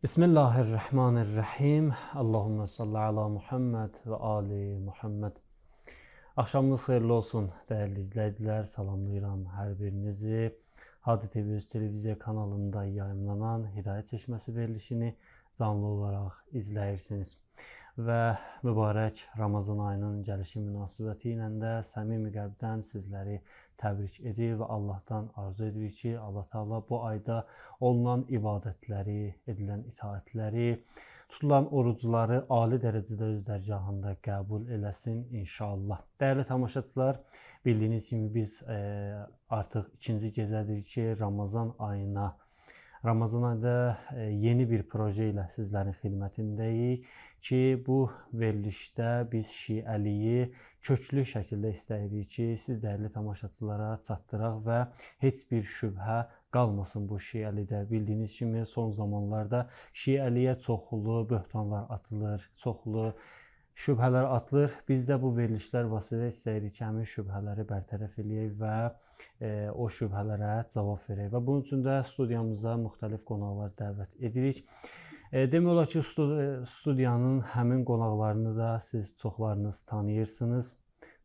Bismillahirrahmanirrahim. Allahümme salli ala Muhammed və ali Muhammed. Axşamınız xeyirli olsun, dəyərli izləyicilər. Salamlayıram hər birinizi. Hadi TV Öz televiziya kanalında yayımlanan Hidayət Çeşməsi verilişini canlı olaraq izləyirsiniz. Və mübarək Ramazan ayının gəlişi münasibəti ilə də səmimi qəlbdən sizləri təbrik edir və Allahdan arzu edirik ki, Allah Teala bu ayda olunan ibadətləri, edilən itaətləri, tutulan orucları ali dərəcədə öz dərgahında qəbul eləsin inşallah. Dəyərli tamaşaçılar, bildiyiniz kimi biz artıq ikinci gecədir ki, Ramazan ayında yeni bir proje ilə sizlərin xidmətindəyik ki, bu verilişdə biz şiəliyi köklü şəkildə istəyirik ki, siz dəyərli tamaşaçılara çatdıraq və heç bir şübhə qalmasın bu şiəlidə. Bildiyiniz kimi son zamanlarda şiəliyə çoxlu böhtanlar atılır, çoxlu şübhələr atılır. Biz də bu verilişlər vasitəsilə istəyirik ki, həmin şübhələri bərtərəf eləyək və o şübhələrə cavab verək. Və bunun üçün də studiyamıza müxtəlif qonaqlar dəvət edirik. Demək olar ki, studiyanın həmin qonaqlarını da siz çoxlarınız tanıyırsınız.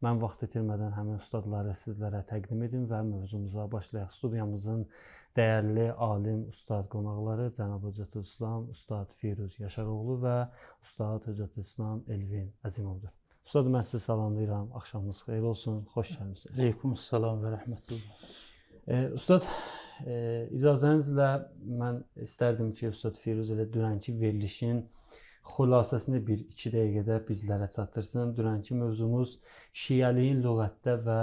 Mən vaxt itirmədən həmin ustadları sizlərə təqdim edim və mövzumuza başlayaq. Studiyamızın dəyərli alim ustad qonaqları cənab Höccətülislam, ustad Firuz Yaşaroğlu və ustad Höccətülislam Elvin Əzimovdur. Ustad, mən sizi salamlayıram. Axşamınız xeyir olsun. Xoş gəlmisiniz. Aleykümselam və rəhmətullah. Ustad, icazənizlə mən istərdim ki, Ustad Firuz elə dünənki verilişin xülasəsini 1-2 dəqiqədə bizlərə çatdırsın. Dünənki mövzumuz şiəliyin lüğətdə və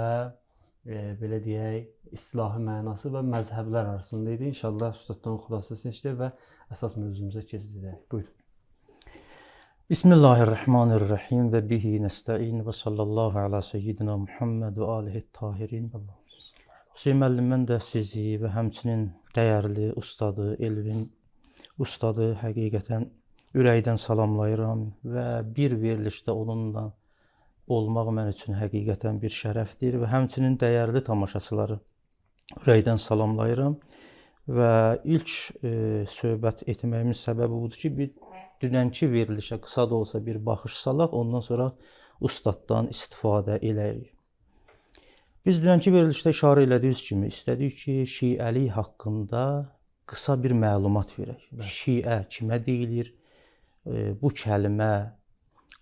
belə deyək, istilahi mənası və məzhəblər arasında idi. İnşallah Ustaddan xülasəsini işləyək və əsas mövzumuza keçəcək. Buyurun. Bismillahirrahmanirrahim və bihi nəstəin və sallallahu ala seyyidina Muhammed və alihi tahirin. Hüseyin müəllim, mən də sizi və həmçinin dəyərli ustadı, Elvin ustadı həqiqətən ürəkdən salamlayıram və bir verilişdə onunla olmaq mən üçün həqiqətən bir şərəfdir və həmçinin dəyərli tamaşaçıları ürəkdən salamlayıram və ilk söhbət etməyimin səbəbi budur ki, bir dünənki verilişə qısa da olsa bir baxış salaq, ondan sonra ustaddan istifadə eləyik. Biz dünənki verilişdə işarə elədiyimiz kimi istədik ki, şiəlik haqqında qısa bir məlumat verək. Şiə kimə deyilir? Bu kəlimə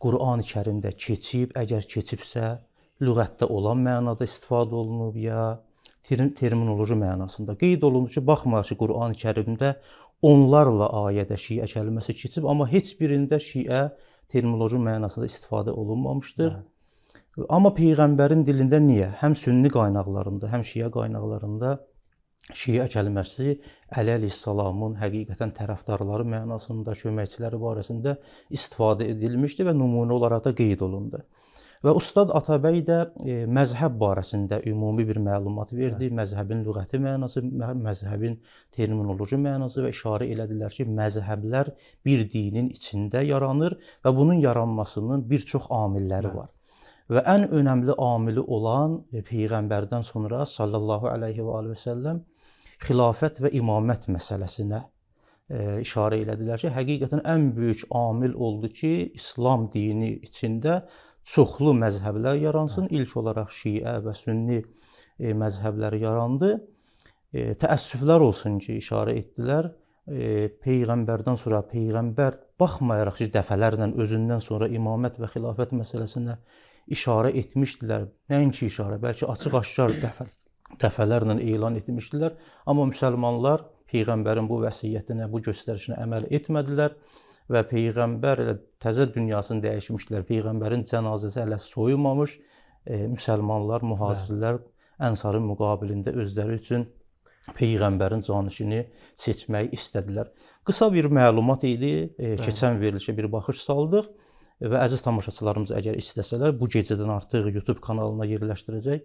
Qur'an-ı Kərimdə keçib, əgər keçibsə, lüğətdə olan mənada istifadə olunub ya terminoloji mənasında. Qeyd olunur ki, baxmayaq ki, Qur'an-ı Kərimdə onlarla ayədə şiə kəlməsi keçib, amma heç birində şiə terminoloji mənasında istifadə olunmamışdır. Amma Peyğəmbərin dilində niyə? Həm sünni qaynaqlarında, həm şiə qaynaqlarında şiə kəlməsi Əli əleyhissalamın həqiqətən tərəfdarları mənasında, köməkçiləri barəsində istifadə edilmişdi və nümunə olaraq da qeyd olundu. Və Ustad Atabəy də məzhəb barəsində ümumi bir məlumat verdi. Məzhəbin lüğəti mənası, məzhəbin terminoloji mənası və işarə elədilər ki, məzhəblər bir dinin içində yaranır və bunun yaranmasının bir çox amilləri var. Və ən önəmli amili olan Peyğəmbərdən sonra sallallahu aleyhi və aleyhi və səlləm xilafət və imamət məsələsinə işarə elədilər ki, həqiqətən ən böyük amil oldu ki, İslam dini içində çoxlu məzhəblər yaransın. İlk olaraq şiə və sünni məzhəbləri yarandı. Təəssüflər olsun ki, işarə etdilər. Peyğəmbərdən sonra Peyğəmbər baxmayaraq ki, dəfələrlə özündən sonra imamət və xilafət məsələsinə işarə etmişdilər. Nəinki işarə, bəlkə açıq-aşkar dəfələrlə elan etmişdilər. Amma müsəlmanlar Peyğəmbərin bu vəsiyyətinə, bu göstərişinə əməl etmədilər və Peyğəmbər təzə dünyasını dəyişmişdilər. Peyğəmbərin cənazəsi hələ soyulmamış, müsəlmanlar, mühacirlər Ənsarın müqabilində özləri üçün Peyğəmbərin canişini seçməyi istədilər. Qısa bir məlumat idi, keçən verilişə bir baxış saldıq və əziz tamaşaçılarımız əgər istəsələr bu gecədən artıq YouTube kanalına yerləşdirəcək,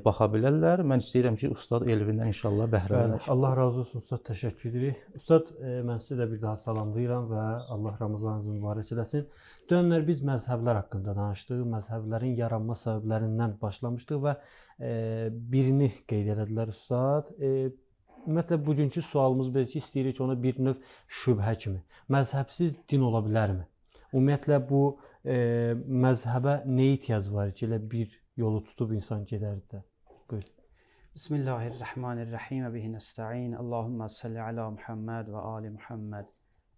baxa bilərlər. Mən istəyirəm ki, Ustad Elvindən inşallah bəhrələnək. Allah razı olsun Ustad, təşəkkür edirik. Ustad, mən sizi də bir daha salamlayıram və Allah Ramazanınızı mübarək eləsin. Dönənlər biz məzhəblər haqqında danışdıq, məzhəblərin yaranma səbəblərindən başlamışdıq və birini qeyd elədilər Ustad. Ümumiyyətlə bugünkü sualımız belə ki, istəyirik ki, ona bir növ şübhə kimi. Məzhəbsiz din ola bilərmi? Ümumiyyətlə bu məzhəbə nə ehtiyac var ki, elə bir yolu tutub insan gedərdi də? Buyur. Bismillahirrahmanirrahim və bihi nəstəin. Allahumma salli ala Muhammed və ali Muhammed.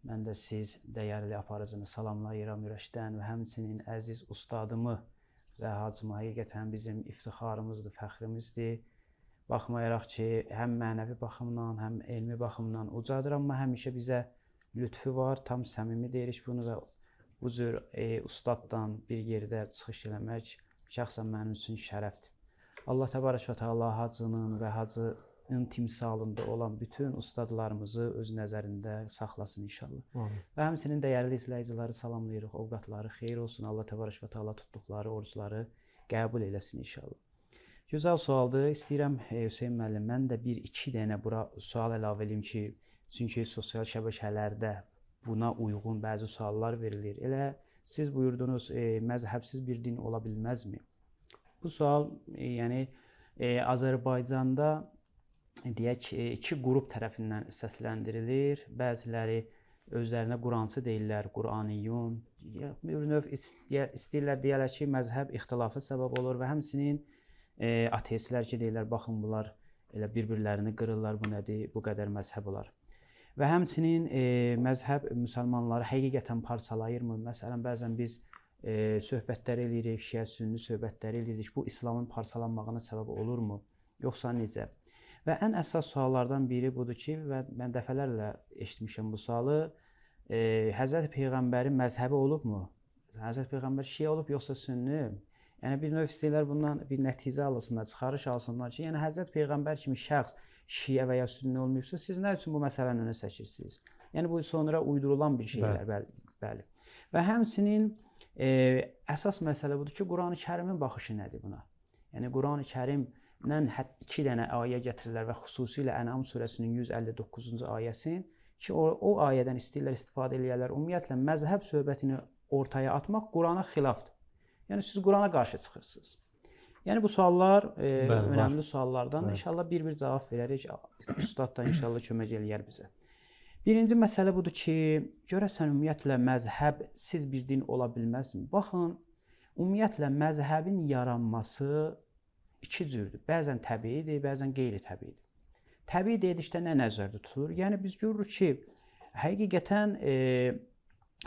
Mən də siz dəyərli aparıcını salamlayıram ürəkdən və həmçinin əziz ustadımı və hacımı həqiqətən bizim iftixarımızdır, fəxrimizdir. Baxmayaraq ki, həm mənəvi baxımdan, həm elmi baxımdan ucadır, amma həmişə bizə lütfü var, tam səmimi deyirik bunu və bu cür ustaddan bir yerdə çıxış eləmək şəxsən mənim üçün şərəfdir. Allah təbarək və təala hacının və hacının timsalında olan bütün ustadlarımızı öz nəzərində saxlasın inşallah. Amin. Və həmçinin dəyərli izləyiciləri salamlayırıq, ovqatları xeyir olsun. Allah təbarək və təala tutduqları orucları qəbul eləsin inşallah. Gözəl sualdır. İstəyirəm Hüseyn müəllim, mən də bir-iki dənə bura sual əlavə edeyim ki, çünki sosial şəbəkələrdə buna uyğun bəzi suallar verilir. Elə siz buyurdunuz, məzhəbsiz bir din ola bilməzmi? Bu sual, yəni Azərbaycanda deyək iki qrup tərəfindən səsləndirilir. Bəziləri özlərinə Qurançı deyirlər, Quraniyyun. Bir növ istəyirlər deyirlər ki, məzhəb ixtilafı səbəb olur və həmçinin ateistlər ki, deyirlər, baxın bunlar elə bir-birlərini qırırlar, bu nədir, bu qədər məzhəb olar. Və həmçinin məzhəb müsəlmanları həqiqətən parçalayırmı? Məsələn, bəzən biz söhbətlər eləyirik, şiə-sünni söhbətləri eləyirik. Bu İslamın parçalanmağına səbəb olurmu? Yoxsa necə? Və ən əsas suallardan biri budur ki, və mən dəfələrlə eşitmişəm bu sualı, Həzrət Peyğəmbərin məzhəbi olubmu? Həzrət Peyğəmbər şiə olub, yoxsa sünni? Yəni bir növ istəyirlər bundan bir nəticə alsınlar, çıxarış alsınlar ki, yəni Həzrət Peyğəmbər kimi şəxs şiə və ya sünni olmayıbsa, siz nə üçün bu məsələni önə çəkirsiniz? Yəni bu sonra uydurulan bir şeylər, bəli. Və həmçinin əsas məsələ budur ki, Qurani Kərimin baxışı nədir buna? Yəni Qurani Kərimdən iki dənə ayə gətirirlər və xüsusilə Ənam surəsinin 159-cu ayəsin ki, o ayədən istəyirlər istifadə eləyərlər. Ümumiyyətlə məzhəb söhbətini ortaya atmaq Qurana xilafdır. Yəni siz Qurana qarşı çıxırsınız. Yəni bu suallar önəmli suallardan. İnşallah bir-bir cavab verərik. Ustad da inşallah kömək eləyər bizə. Birinci məsələ budur ki, görəsən ümumiyyətlə məzhəbsiz bir din ola bilməzmi? Baxın, ümumiyyətlə məzhəbin yaranması iki cürdür. Bəzən təbiidir, bəzən qeyri-təbiidir. Təbii dedikdə nə nəzərdə tutulur? Yəni biz görürük ki, həqiqətən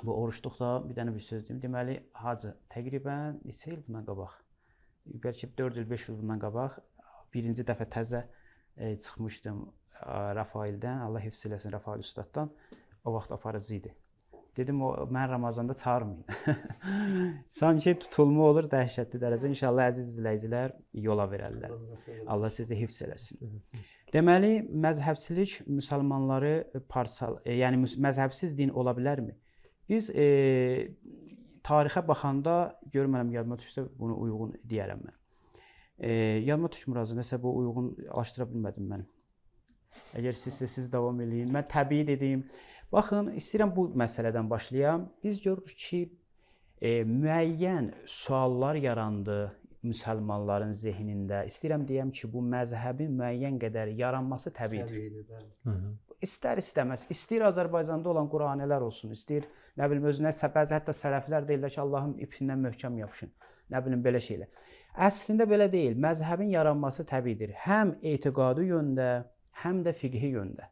bu oruçluqda bir dənə bir söz deyim. Deməli, hacı təqribən neçə il bundan qabaq, bəlkə 4 il, 5 il bundan qabaq birinci dəfə təzə çıxmışdım Rafaildən, Allah hifz eləsin Rafail ustaddan. O vaxt aparıcı idi. Dedim, mən Ramazanda çağırmayın. Sanki tutulma olur dəhşətli dərəcə. İnşallah əziz izləyicilər yola verərlər. Allah sizi hifz eləsin. Deməli, məzhəbçilik müsəlmanları yəni məzhəbsiz din ola bilərmi? Biz tarixə baxanda, görmələm yadıma düşsə bunu uyğun deyərəm mən. Yadıma düşmür azı, nəsə bu uyğun alaşdıra bilmədim mən. Əgər siz davam edin. Mən təbii dedim. Baxın, istəyirəm bu məsələdən başlayam. Biz görürük ki, müəyyən suallar yarandı müsəlmanların zehnində. İstəyirəm deyəm ki, bu məzhəbin müəyyən qədər yaranması təbiidir. İstər-istəməz, istəyir Azərbaycanda olan Quranələr olsun, istəyir, nə bilim, özünə bəzi hətta sələflər deyirlər ki, Allahın ipindən möhkəm yapışın, nə bilim, belə şeylər. Əslində belə deyil, məzhəbin yaranması təbiidir. Həm etiqadi yöndə, həm də fiqhi yöndə.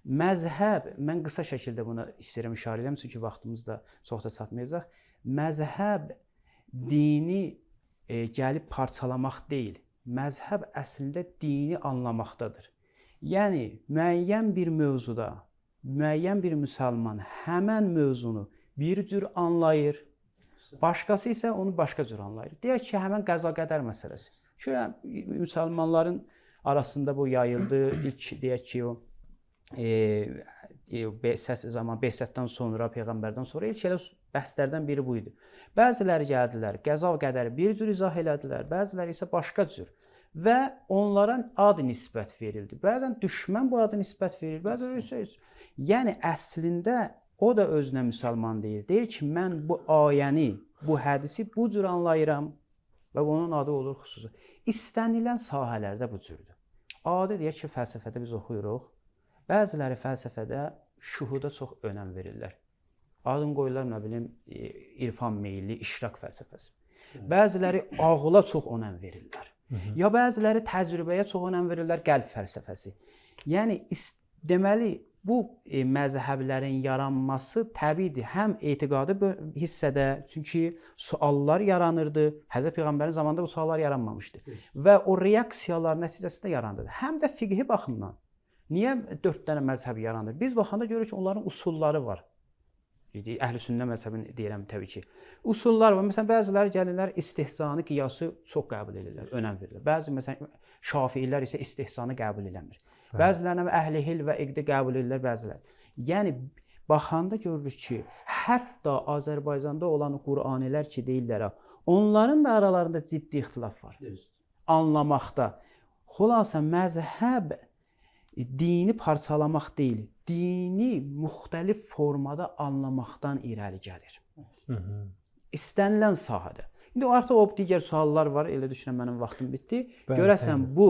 Məzhəb, mən qısa şəkildə buna istəyirəm işarə edəm, çünki vaxtımız da çox da çatmayacaq. Məzhəb dini gəlib parçalamaq deyil. Məzhəb əslində dini anlamaqdadır. Yəni, müəyyən bir mövzuda, müəyyən bir müsəlman həmən mövzunu bir cür anlayır, başqası isə onu başqa cür anlayır. Deyək ki, həmən qəza-qədər məsələsi. Ki, müsəlmanların arasında bu yayıldı. İlk deyək ki, Behsətdən sonra, Peyğəmbərdən sonra ilk elə bəhslərdən biri bu idi. Bəziləri gəldilər, qəza-qədəri bir cür izah elədilər, bəziləri isə başqa cür. Və onlara ad nisbət verildi. Bəzən düşmən bu adı nisbət verir, bəzən isə. Yəni, əslində o da özünə müsəlman deyir. Deyir ki, mən bu ayəni, bu hədisi bu cür anlayıram və onun adı olur xüsusi. İstənilən sahələrdə bu cürdür. adi deyək ki, fəlsəfədə biz oxuyuruq. Bəziləri fəlsəfədə şuhuda çox önəm verirlər. Adın qoyurlar, nə bilim, irfan meyilli, işrak fəlsəfəsi. Bəziləri ağıla çox önəm verirlər. Ya bəziləri təcrübəyə çox önəm verirlər, qəlb fəlsəfəsi. Yəni deməli bu məzhəblərin yaranması təbiidir. Həm etiqadi hissədə, çünki suallar yaranırdı. Həzrət Peyğəmbərin zamanında bu suallar yaranmamışdı və o reaksiyalar nəticəsində yarandı. Həm də fiqhi baxımdan. Niyə 4 dənə məzhəb yarandı? Biz baxanda görürük ki, onların usulları var. Əhl-i-Sünnə məzhəbini deyirəm təbii ki. Usullar var. Məsələn, bəziləri gəlirlər istihsanı, qiyası çox qəbul edirlər, önəm verirlər. Bəzi məsələn Şafiilər isə istihsanı qəbul eləmir. Bəzilərinə əhl-i-hil və iqdi qəbul edirlər, bəzilər. Yəni baxanda görürük ki, hətta Azərbaycanda olan Qur'anilər ki deyirlər, onların da aralarında ciddi ixtilaf var. Anlamaqda. Xülasə məzhəb dini parçalamaq deyil, dini müxtəlif formada anlamaqdan irəli gəlir. İstənilən sahədə. İndi artıq o digər suallar var, elə düşünürəm mənim vaxtım bitdi. Görəsən bu,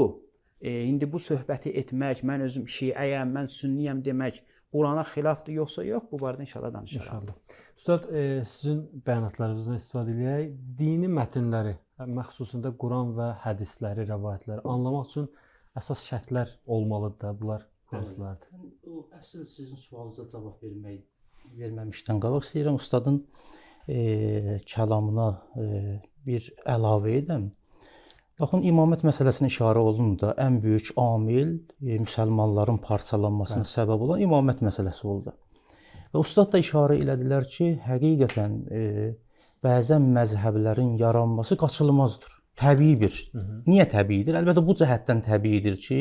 indi bu söhbəti etmək, mən özüm şiəyəm, mən sünniyəm demək Qurana xilafdır yoxsa yox, bu barədə inşallah danışarıq. Üstad, sizin bəyanatlarınızdan istifadə edək. Dini mətnləri, məxsusunda Quran və hədisləri, rəvayətləri anlamaq üçün əsas şərtlər olmalıdır da, bunlar hansılardır? O əsl sizin sualınıza cavab verməmişdən qabaq istəyirəm ustadın kəlamına bir əlavə edəm. Baxın, imamət məsələsinə işarə olundu da, ən böyük amil müsəlmanların parçalanmasına səbəb olan imamət məsələsi oldu. Və ustad da işarə elədilər ki, həqiqətən bəzən məzhəblərin yaranması qaçılmazdır. Təbii bir. Niyə təbiidir? Əlbəttə bu cəhətdən təbiidir ki,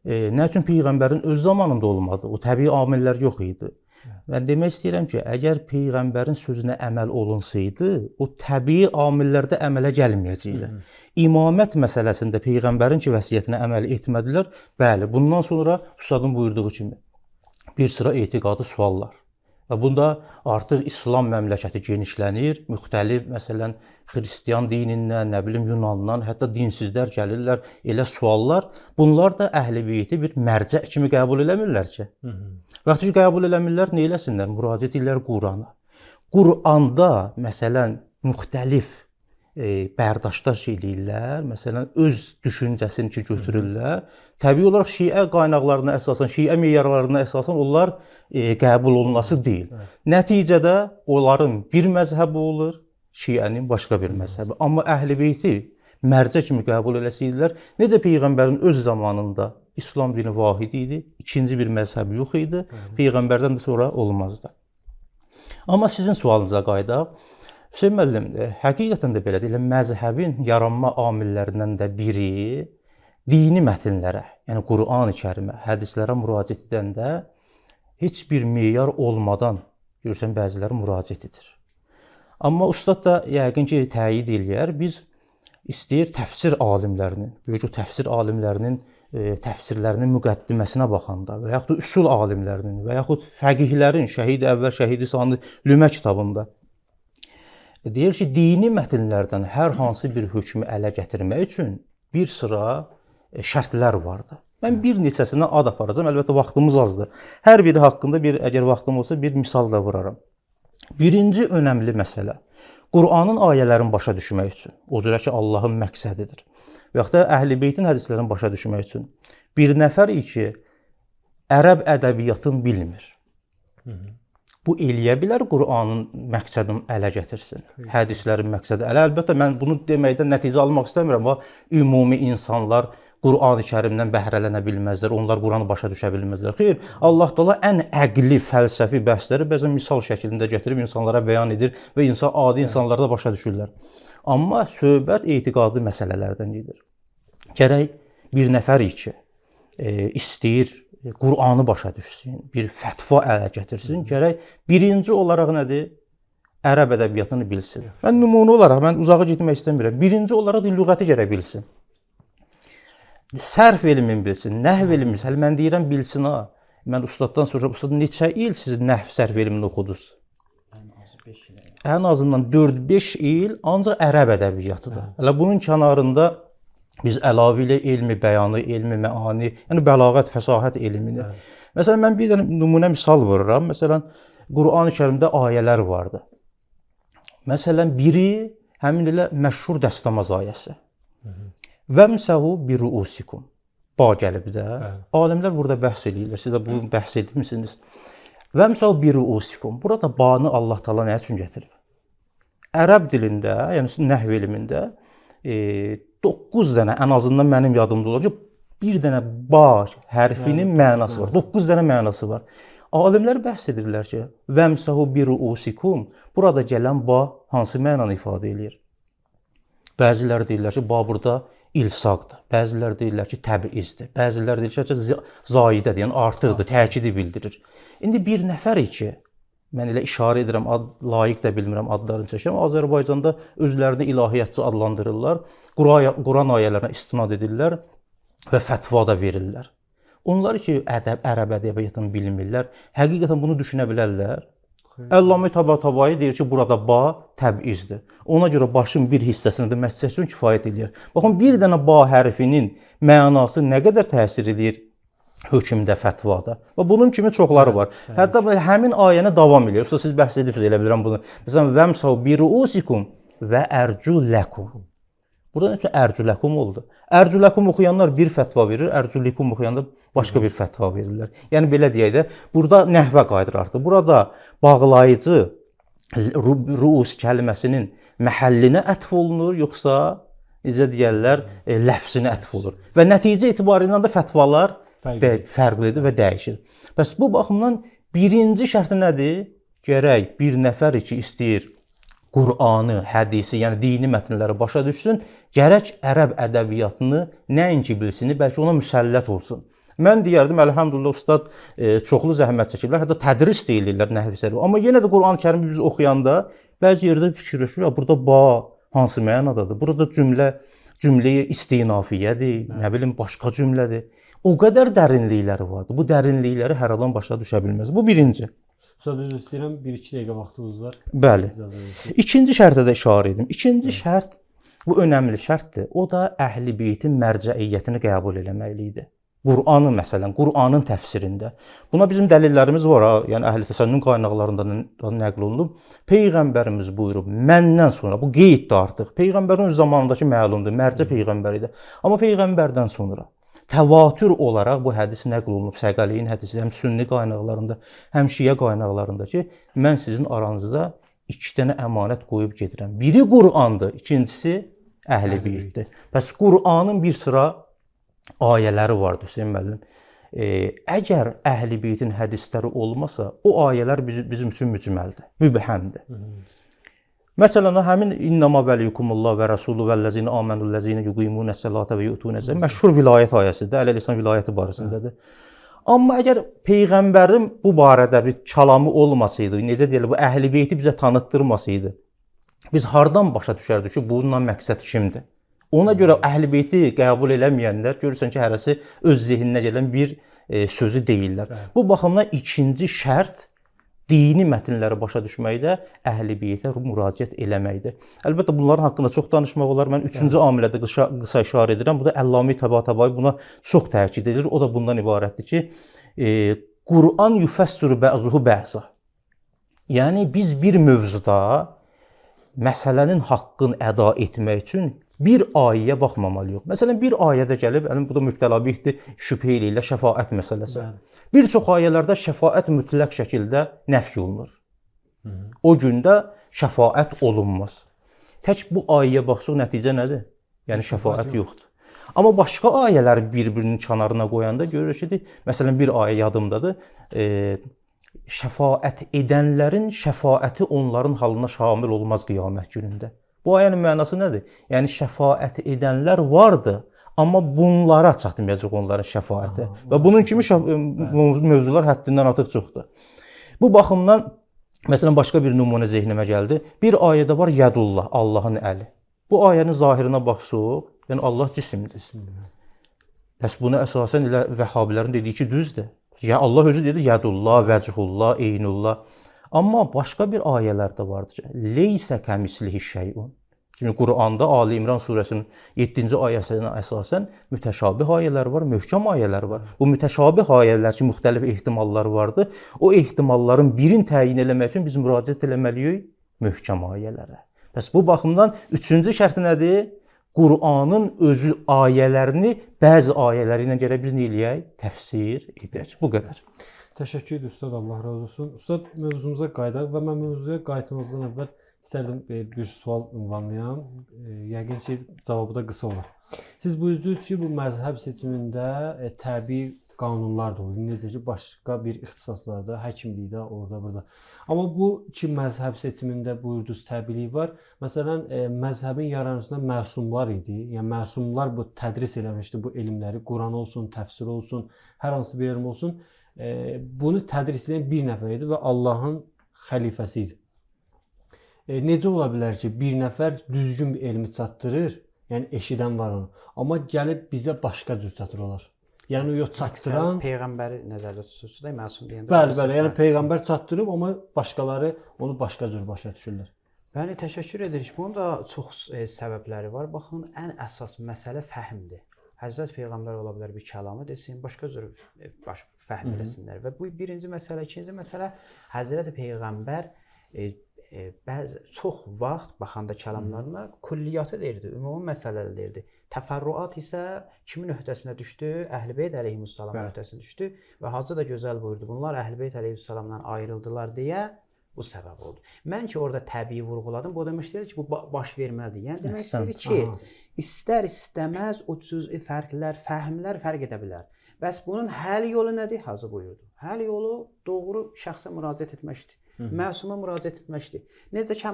nə üçün Peyğəmbərin öz zamanında olmadı? O təbii amillər yox idi. Mən demək istəyirəm ki, əgər Peyğəmbərin sözünə əməl olunsaydı, o təbii amillər də əmələ gəlməyəcəkdi. İmamət məsələsində Peyğəmbərin ki vəsiyyətinə əməl etmədilər. Bəli, bundan sonra ustadın buyurduğu kimi bir sıra etiqadi suallar. Və bunda artıq İslam məmləkəti genişlənir, müxtəlif, məsələn, Xristian dinindən, nə bilim, Yunandan, hətta dinsizlər gəlirlər, elə suallar. Bunlar da Əhl-i-Beyti bir mərcə kimi qəbul eləmirlər ki. Vaxtı ki, qəbul eləmirlər, nə eləsinlər? Müraciət edirlər Qurana. Quranda, məsələn, müxtəlif bərdاشlar eləyirlər, məsələn, öz düşüncəsini ki götürürlər. Təbii olaraq şiə qaynaqlarına əsasən, şiə meyarlarına əsasən onlar qəbul olunması deyil. Nəticədə onların bir məzhəbi olur, şiənin başqa bir məzhəbi. Amma Əhl-i-Beyti mərcə kimi qəbul eləsəydilər, necə Peyğəmbərin öz zamanında İslam dini vahid idi, ikinci bir məzhəb yox idi, Peyğəmbərdən də sonra olmazdı. Amma sizin sualınıza qayıdaq. Hüseyn müəllim, həqiqətən də belədir. Elə məzhəbin yaranma amillərindən də biri dini mətnlərə, yəni Qur'an-ı Kərimə, hədislərə müraciət edəndə heç bir meyar olmadan görürsən bəziləri müraciət edir. Amma ustad da yəqin ki təyid eləyər. Biz istəyir təfsir alimlərinin, böyük təfsir alimlərinin təfsirlərinin müqəddiməsinə baxanda və yaxud da üsul alimlərinin və yaxud fəqihlərin Şəhid əvvəl, Şəhid Sani Lümə kitabında deyir ki, dini mətnlərdən hər hansı bir hökmü ələ gətirmək üçün bir sıra şərtlər vardır. Mən bir neçəsinə ad aparacağam, əlbəttə vaxtımız azdır. Hər biri haqqında əgər vaxtım olsa bir misal da vuraram. Birinci önəmli məsələ, Qur'anın ayələrini başa düşmək üçün, o cürə ki Allahın məqsədidir. Və yaxud da Əhl-i-Beytin hədislərini başa düşmək üçün bir nəfər ki, ərəb ədəbiyyatını bilmir. Bu eləyə bilər Qur'anın məqsədini ələ gətirsin, hədislərin məqsədi. Əlbəttə, mən bunu deməkdən nəticə almaq istəmirəm, amma ümumi insanlar Qur'an-ı Kərimdən bəhrələnə bilməzlər, onlar Qur'anı başa düşə bilməzlər. Xeyr, Allah Teala ən əqli, fəlsəfi bəhsləri bəzən misal şəklində gətirib insanlara bəyan edir və adi insanlar da başa düşürlər. Amma söhbət etiqadi məsələlərdən gedir. Gərək bir nəfər ki, istəyir Qur'anı başa düşsün, bir fətva ələ gətirsin, gərək birinci olaraq nədir? Ərəb ədəbiyyatını bilsin. Mən nümunə olaraq, mən uzağa getmək istəmirəm. Birinci olaraq lüğəti gərək bilsin. Sərf elmini bilsin, nəhv elmini bilsin. Hələ mən deyirəm bilsin ha. Mən ustaddan sonra, ustad neçə il siz nəhv sərf elmini oxudunuz? Ən azından 4-5 il ancaq ərəb ədəbiyyatıdır. Hələ bunun kənarında Biz əlavə ilə elmi bəyanı, elmi məani, yəni bəlağət, fəsahət elmini. Məsələn, mən bir dənə nümunə misal vururam. Məsələn, Qur'an-ı Kərimdə ayələr vardır. Məsələn, biri həmin elə məşhur dəstəmaz ayəsi. Vəmsəhu bi ruusikum. Ba gəlib də. Alimlər burada bəhs edirlər. Siz də bunu bəhs etmisiniz. Vəmsəhu bi ruusikum. Burada banı Allah Taala nə üçün gətirib? Ərəb dilində, yəni nəhv elmində 9 dənə, ən azından mənim yadımda olan ki, bir dənə ba hərfinin mənası var. 9 dənə mənası var. Alimlər bəhs edirlər ki, vəmsəhu bi ruusikum, burada gələn ba hansı mənanı ifadə edir? Bəziləri deyirlər ki, ba burada ilsaqdır. Bəziləri deyirlər ki, təbizdir. Bəziləri deyirlər ki, zaidədir, yəni artıqdır, təkidi bildirir. İndi bir nəfər ki, mən elə işarə edirəm, layiq də bilmirəm adlarını çəkirəm. Azərbaycanda özlərini ilahiyyatçı adlandırırlar, Quran ayələrinə istinad edirlər və fətva da verirlər. Onlar ki, ərəb ədəbiyyatını bilmirlər, həqiqətən bunu düşünə bilərlər. Əllamə Təbatabai deyir ki, burada ba təbizdir. Ona görə başın bir hissəsini də məsəl üçün kifayət edir. Baxın, bir dənə ba hərfinin mənası nə qədər təsir edir hökmdə, fətvada. Və bunun kimi çoxları var. Hətta həmin ayəni davam edir. Siz bəhs edirsiniz, elə bilirəm bunu. Məsələn, vəmsəhu bi ruusikum və ərculəkum. Burada nə üçün ərculəkum oldu? Ərculəkum oxuyanlar bir fətva verir, ərculikum oxuyanlar başqa bir fətva verirlər. Yəni belə deyək də, burada nəhvə qayıdır artıq. Burada bağlayıcı ruus kəliməsinin məhəllinə ətf olunur, yoxsa necə deyərlər, ləfzinə ətf olur. Və nəticə etibarilə də fətvalar fərqlidir və dəyişir. Bəs bu baxımdan birinci şərti nədir? Gərək bir nəfər ki istəyir Qur'anı, hədisi, yəni dini mətnləri başa düşsün, gərək ərəb ədəbiyyatını nəinki bilsin, bəlkə ona müsəllət olsun. Mən deyərdim, əlhəmdülillah, ustad çoxlu zəhmət çəkirlər, hətta tədris deyirlər nəhvisəri. Amma yenə də Qur'an-ı Kərimi biz oxuyanda bəzi yerdə fikirləşirik, burada ba hansı mənadadır? Burada cümləyə istinafiyədir, nə bilim, başqa cümlədir. O qədər dərinlikləri vardır. Bu dərinlikləri hər adam başa düşə bilməz. Bu birinci. Ustad, üzr istəyirəm, 1-2 dəqiqə vaxtınız var. Bəli. İkinci şərtə də işarə edim. İkinci şərt, bu önəmli şərtdir. O da Əhl-i Beytin mərcəiyyətini qəbul eləməklidir. Qur'anın məsələn, Qur'anın təfsirində. Buna bizim dəlillərimiz var, yəni Əhl-i Təsənnün qaynaqlarında nəql olunub. Peyğəmbərimiz buyurub, məndən sonra, bu qeyddir artıq. Peyğəmbərin öz zamanındakı məlumdur, mərcə peyğəmbər idi. Amma Peyğəmbərdən sonra təvatür olaraq bu hədis nəql olunub, Səqələyin hədisi, həm sünni qaynaqlarında, həm şiə qaynaqlarında ki, mən sizin aranızda 2 dənə əmanət qoyub gedirəm. Biri Qur'andır, ikincisi Əhl-i Beytdir. Bəs Qur'anın bir sıra ayələri vardır, Hüseyn müəllim. Əgər Əhl-i Beytin hədisləri olmasa, o ayələr bizim üçün mücməldir, mübhəmdir. Məsələn, həmin İnnəmə vəliyukumullah və rəsulu vəllezine amenullezine yuqimunəs-salata və yu'tunəz məşhur vilayət ayəsidir, Əhl-i-İslam vilayəti barəsindədir. Amma əgər peyğəmbərin bu barədə bir kəlamı olmasaydı, necə deyilir, bu Əhl-i Beyti bizə tanıtdırmasaydı, biz hardan başa düşərdik ki, bununla məqsəd kimdir? Ona görə Əhl-i Beyti qəbul eləməyənlər görürsən ki, hərəsi öz zehninə gələn bir sözü deyirlər. Bu baxımdan ikinci şərt dini mətnləri başa düşməkdə Əhl-i Beytə müraciət eləməkdir. Əlbəttə bunların haqqında çox danışmaq olar. Mən üçüncü amilə də qısa işarə edirəm. Bu da Əllamə Təbatabai buna çox təkid edir. O da bundan ibarətdir ki, Qur'an yüfəssirü bə'zuhu bə'za. Yəni biz bir mövzuda məsələnin haqqını əda etmək üçün bir ayəyə baxmamalıyıq. Məsələn, bir ayədə gəlib, bu da mübtəla bihdir, şübhə ilə şəfaət məsələsi. Bir çox ayələrdə şəfaət mütləq şəkildə nəfy olunur. O gündə şəfaət olunmaz. Tək bu ayəyə baxsaq nəticə nədir? Yəni şəfaət yoxdur. Amma başqa ayələri bir-birinin kənarına qoyanda görürük ki, məsələn, bir ayə yadımdadır. Şəfaət edənlərin şəfaəti onların halına şamil olmaz qiyamət günündə. Bu ayənin mənası nədir? Yəni şəfaət edənlər vardır, amma bunlara çatmayacaq onların şəfaəti. Və bunun kimi mövzular həddindən artıq çoxdur. Bu baxımdan, məsələn, başqa bir nümunə zehnimə gəldi. Bir ayədə var yədullah, Allahın əli. Bu ayənin zahirinə baxsaq, yəni Allah cisimdir. Bəs buna əsasən elə vəhhabilərin dediyi ki, düzdür. Ya Allah özü dedi, yədullah, vəcihullah, eynullah. Amma başqa bir ayələr də vardır ki, leysə kəmislihi şeyun. Çünki Quranda Ali İmran surəsinin 7-ci ayəsinə əsasən mütəşabih ayələr var, möhkəm ayələr var. Bu mütəşabih ayələr ki, müxtəlif ehtimallar vardır. O ehtimalların birini təyin etmək üçün biz müraciət etməliyik möhkəm ayələrə. Bəs bu baxımdan 3-cü şərt nədir? Qur'anın özü ayələrini bəzi ayələri ilə gərək biz nə eləyək? Təfsir edək. Bu qədər. Təşəkkür edirəm Ustad, Allah razı olsun. Ustad, mövzumuza qayıdaq və mən mövzuya qayıtmazdan əvvəl istərdim bir sual ünvanlayam. Yəqin ki, cavabı da qısa olar. Siz buyurdunuz ki, bu məzhəb seçimində təbii qanunlar da olur. Necə ki, başqa bir ixtisaslarda, həkimlikdə, orada, burada. Amma bu iki məzhəb seçimində buyurdunuz təbiilik var. Məsələn, məzhəbin yaranışında məsumlar idi. Yəni məsumlar bu tədris eləmişdi bu elmləri. Quran olsun, təfsir olsun, hər hansı bir elm olsun. Bunu tədris edən bir nəfər idi və Allahın xəlifəsi idi. Necə ola bilər ki, bir nəfər düzgün bir elmi çatdırır, yəni eşidən var onu, amma gəlib bizə başqa cür çatdırır olar. Yəni yox çatdıran peyğəmbəri nəzərdə tutursunuz da məsum deyəndə. Bəli, yəni peyğəmbər çatdırıb, amma başqaları onu başqa cür başa düşürlər. Bəli, təşəkkür edirik. Bunun da çox səbəbləri var. Baxın, ən əsas məsələ fəhmdir. Həzrət Peyğəmbər ola bilər bir kəlamı desin, başqa cür fəhm eləsinlər. Və bu birinci məsələ, ikinci məsələ Həzrət Peyğəmbər çox vaxt baxanda kəlamlarına külliyyatı deyirdi, ümumi məsələlər deyirdi. Təfərrüat isə kimin öhdəsinə düşdü? Əhl-Beyt əleyhissalam öhdəsinə düşdü və Hacı da gözəl buyurdu. Bunlar Əhl-Beyt əleyhissalamdan ayrıldılar deyə bu səbəb oldu. Mən ki orada təbii vurğuladım. Bu demək deyil ki, bu baş verməlidir. Yəni demək istəyir ki, istər-istəməz o cüz'i fərqlər, fəhmlər fərq edə bilər. Bəs bunun həll yolu nədir? Hacı buyurdu. Həll yolu doğru şəxsə müraciət etməkdir. Məsuma müraciət etməkdir. Necə ki,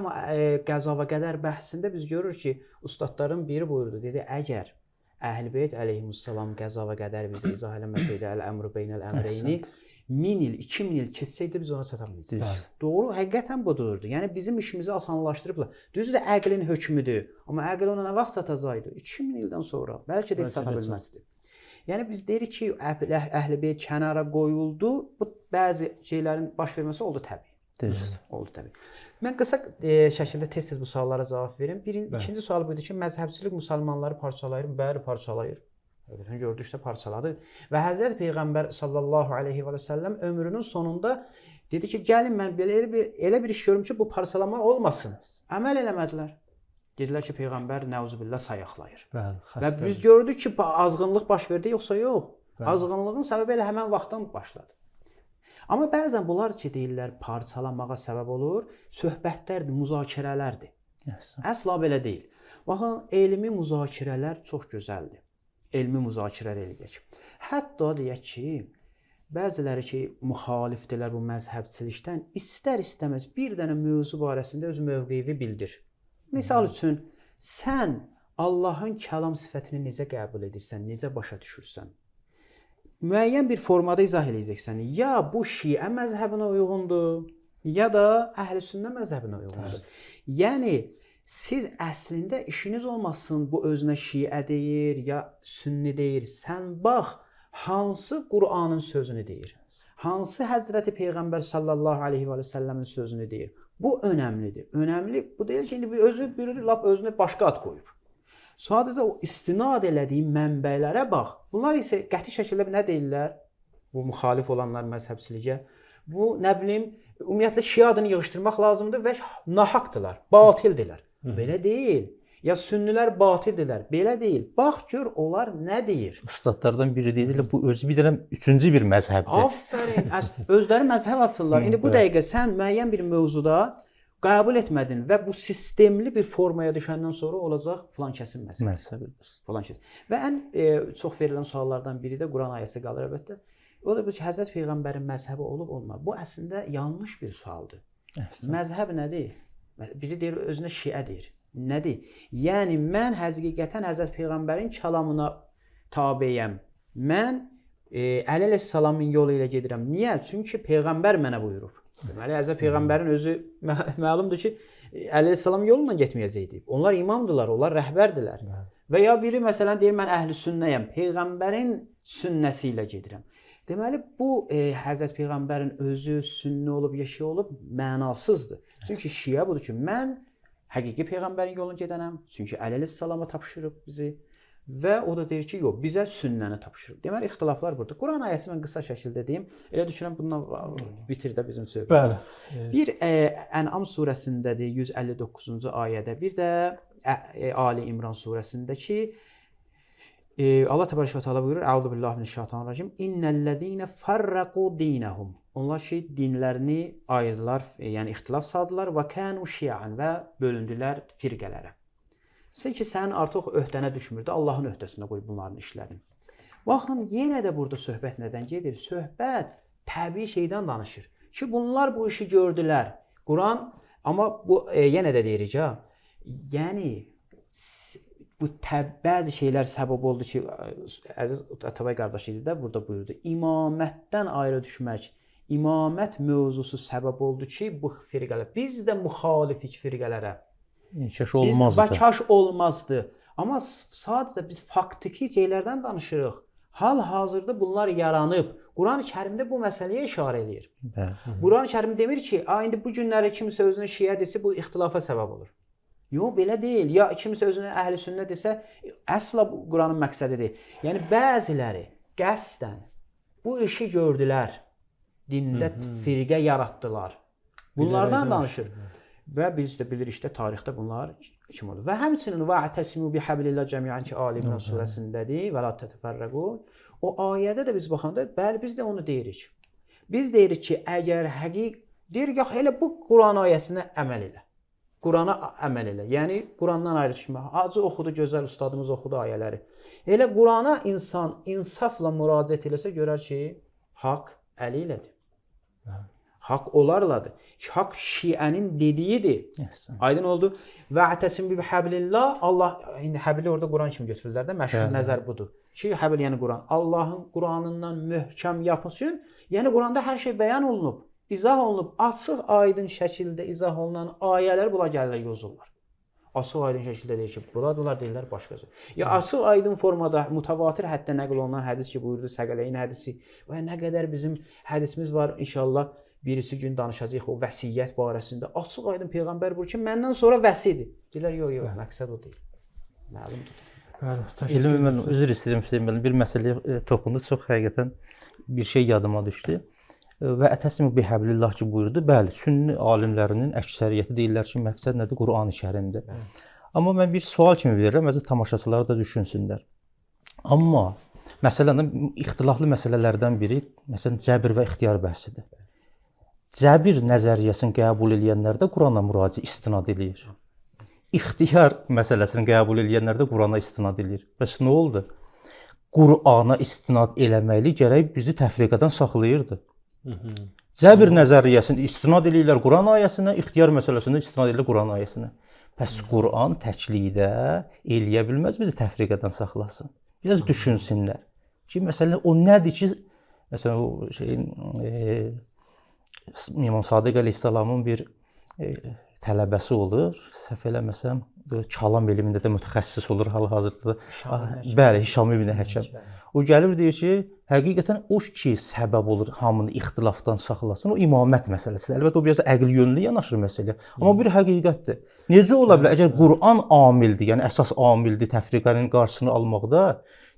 qəza və qədər bəhsində biz görürük ki, ustadların biri buyurdu, dedi, əgər Əhl-Beyt əleyhissalam qəza və qədər bizə izah eləməsəydi, əl-əmru beynəl əmreyni, 1000 il, 2000 il keçsəydi biz ona çata bilməyəcəyik. Doğru, həqiqətən budurdu. Yəni bizim işimizi asanlaşdırıblar. Düzdür, əqlin hökmüdür, amma əql ona nə vaxt çatacaqdı? 2000 ildən sonra, bəlkə də çata bilməzdi. Yəni biz deyirik ki, Əhl-Beyt kənara qoyuldu, bu bəzi şeylərin baş verməsi oldu təbii. Oldu təbii. Mən qısa şəkildə tez-tez bu suallara cavab verim. İkinci sual buydu ki, məzhəbçilik müsəlmanları parçalayır. Bəli, parçalayır. Gördükdə parçaladı. Və Həzrət Peyğəmbər sallallahu aleyhi və səlləm ömrünün sonunda dedi ki, gəlin mən elə bir iş görüm ki, bu parçalama olmasın. Əməl eləmədilər. Dedilər ki, Peyğəmbər nəuzubillah sayaqlayır. Və biz gördük ki, azğınlıq baş verdi, yoxsa yox. Azğınlığın səbəbi elə həmən vaxtdan başladı. Amma bəzən bunlar ki, deyirlər, parçalanmağa səbəb olur, söhbətlərdir, müzakirələrdir. Əsla belə deyil. Baxın, elmi müzakirələr çox gözəldir. Elmi müzakirələr eləyək. Hətta deyək ki, bəziləri ki, müxalifdirlər bu məzhəbçilikdən, istər-istəməz bir dənə mövzu barəsində öz mövqeyini bildir. Misal üçün, sən Allahın kəlam sifətini necə qəbul edirsən, necə başa düşürsən? Müəyyən bir formada izah eləyəcəksən. Ya bu Şiə məzhəbinə uyğundur, ya da Əhl-i-Sünnə məzhəbinə uyğundur. Yəni, siz əslində işiniz olmasın, bu özünə Şiə deyir, ya Sünni deyir. Sən bax, hansı Qur'anın sözünü deyir? Hansı Həzrəti Peyğəmbər sallallahu aleyhi və səlləmin sözünü deyir? Bu önəmlidir. Önəmli, bu deyil ki, özünü başqa ad qoyub. Sadəcə o istinad elədiyi mənbələrə bax. Bunlar isə qəti şəkildə nə deyirlər? Bu müxalif olanlar məzhəbçilikə. Bu, nə bilim, ümumiyyətlə Şiə adını yığışdırmaq lazımdır və nahaqdırlar, batildirlər. Belə deyil. Ya sünnilər batildirlər. Belə deyil. Bax, gör, onlar nə deyir? Ustadlardan biri deyirlər, bu özü bir dənə üçüncü bir məzhəbdir. Aferin. Özləri məzhəb açırlar. İndi bu dəqiqə sən müəyyən bir mövzuda qəbul etmədin və bu sistemli bir formaya düşəndən sonra olacaq filan kəsin məzhəbidir. Və ən çox verilən suallardan biri də Quran ayəsi qalır əlbəttə. O da bu ki, Həzrət Peyğəmbərin məzhəbi olub olmaz. Bu əslində yanlış bir sualdır. Məzhəb nədir? Biri deyir, özünə Şiə deyir. Nədir? Yəni, mən həqiqətən Həzrət Peyğəmbərin kəlamına tabeyəm. Mən Əli əleyhissalamın yolu ilə gedirəm. Niyə? Çünki Peyğəmbər mənə buyurub. Deməli, Həzrət Peyğəmbərin özü məlumdur ki, Əli əleyhissalam yolundan getməyəcəkdir. Onlar imamdırlar, onlar rəhbərdilər. Və ya biri məsələn deyir, mən əhl-i-sünnəyəm, Peyğəmbərin sünnəsi ilə gedirəm. Deməli, bu Həzrət Peyğəmbərin özü sünni olub, yeşi olub mənasızdır. Çünki Şiə budur ki, mən həqiqi peyğəmbərin yolunu gedənəm. Çünki Əli əleyhissalama tapşırıb bizi və o da deyir ki, yox, bizə sünnəni tapşırıb. Deməli ixtilaflar burada. Quran ayəsi mən qısa şəkildə deyim. Elə düşünürəm bundan bitir də bizim söhbət. Bəli. Bir Ən'am surəsindədir 159-cu ayədə. Bir də Ali İmran surəsindəki Allah təbarək və təala buyurur: "Əuzu billahi mineşşeytanirracim. İnnellezîne farraqu dinəhum." Onlar ki, dinlərini ayırdılar, yəni ixtilaf saldılar və kanu şi'an və bölündülər firqələrə. Sən ki, sənin artıq öhdənə düşmürdü, Allahın öhdəsinə qoy bunların işlərini. Baxın, yenə də burada söhbət nədən gedir? Söhbət təbii şeydən danışır. Ki, bunlar bu işi gördülər. Quran, amma bu yenə də deyirik ha. Yəni bu bəzi şeylər səbəb oldu ki, əziz Atabay qardaşı idi də burada buyurdu. İmamətdən ayrı düşmək, imamət mövzusu səbəb oldu ki, bu firqələr, biz də müxalifik firqələrə. Kaş olmazdı. Kaş olmazdı. Amma sadəcə biz faktiki şeylərdən danışırıq. Hal-hazırda bunlar yaranıb. Quran-Kərimdə bu məsələyə işarə edir. Quran-Kərim demir ki, indi bu günləri kimsə özünə şiə desə bu ixtilafa səbəb olur. Yox, belə deyil. Ya kimsə özünə əhl-i sünnə desə, əsla Quranın məqsədi deyil. Yəni bəziləri qəsdən bu işi gördülər. Dində firqə yaratdılar. Bunlardan danışır. Və biz də bilirik ki, tarixdə bunlar kim olur. Və həmçinin "Va'tasimu bihablillah cəmi'an" ki, Ali İmran surəsindədir, "Və la tetefərrəqu." O ayədə də biz baxanda, bəli, biz də onu deyirik. Biz deyirik ki, əgər deyir, yox, elə bu Quran ayəsinə əməl elə. Qurana əməl elə. Yəni Qurandan ayrı düşmə. Hacı oxudu, gözəl ustadımız oxudu ayələri. Elə Qurana insan insafla müraciət eləsə görər ki, haqq Əli ilədir. Haqq onlarladır. Haqq şiənin dediyidir. Aydın oldu. "Va'tasimu bihablillah." Allah, indi həbli orada Quran kimi götürürlər də. Məşhur nəzər budur. Ki, həbl yəni Quran. Allahın Quranından möhkəm yapılsın. Yəni Quranda hər şey bəyan olunub, izah olunub, açıq, aydın şəkildə izah olunan ayələr bula gəlirlər, yozurlar. Açıq, aydın şəkildə deyir ki, bunlar deyirlər başqa söz. Ya açıq, aydın formada mütəvatir həddə nəql olunan hədis ki, buyurdu Səqələyn hədisi və nə qədər bizim hədisimiz var inşallah. Birisi gün danışacağıq o vəsiyyət barəsində. Açıq aydın peyğəmbər buyurur ki, məndən sonra vəsidir. Deyirlər, yox, məqsəd o deyil. Məlumdur. Bəli, Elmi mən üzr istəyirəm Hüseyn müəllim, bir məsələyə toxundu, çox həqiqətən bir şey yadıma düşdü. Və "Ətəsimu bihablillah" ki buyurdu. Bəli, sünni alimlərinin əksəriyyəti deyirlər ki, məqsəd nədir? Qurani-Kərimdir. Amma mən bir sual kimi verirəm, əziz tamaşaçılar da düşünsünlər. Amma məsələnin ixtilaflı məsələlərdən biri, məsələn, cəbr və ixtiyar bəhsidir. Cəbir nəzəriyyəsini qəbul edənlər də Qurana müraciət istinad edir. İxtiyar məsələsini qəbul edənlər də Qurana istinad edir. Bəs nə oldu? Qurana istinad eləməklə gərək bizi təfriqədən saxlayırdı. Cəbir nəzəriyyəsini istinad edirlər Quran ayəsinə, ixtiyar məsələsində istinad edirlər Quran ayəsinə. Bəs Quran təklikdə eləyə bilməz bizi təfriqədən saxlasın. Biraz düşünsünlər ki, məsələn o nədir ki, məsələn o şeyin İmam Sadiq əleyhissalamın bir tələbəsi olur. Səhv eləməsəm, kəlam elmində də mütəxəssis olur hal-hazırda. Bəli, Hişam ibn Həkəm. O gəlir deyir ki, həqiqətən o ki səbəb olur hamını ixtilafdan saxlasın. O imamət məsələsidir. Əlbəttə o biraz əql yönlü yanaşır məsələyə. Amma bir həqiqətdir. Necə ola bilər? Əgər Quran amildir, yəni əsas amildir təfriqənin qarşısını almaqda,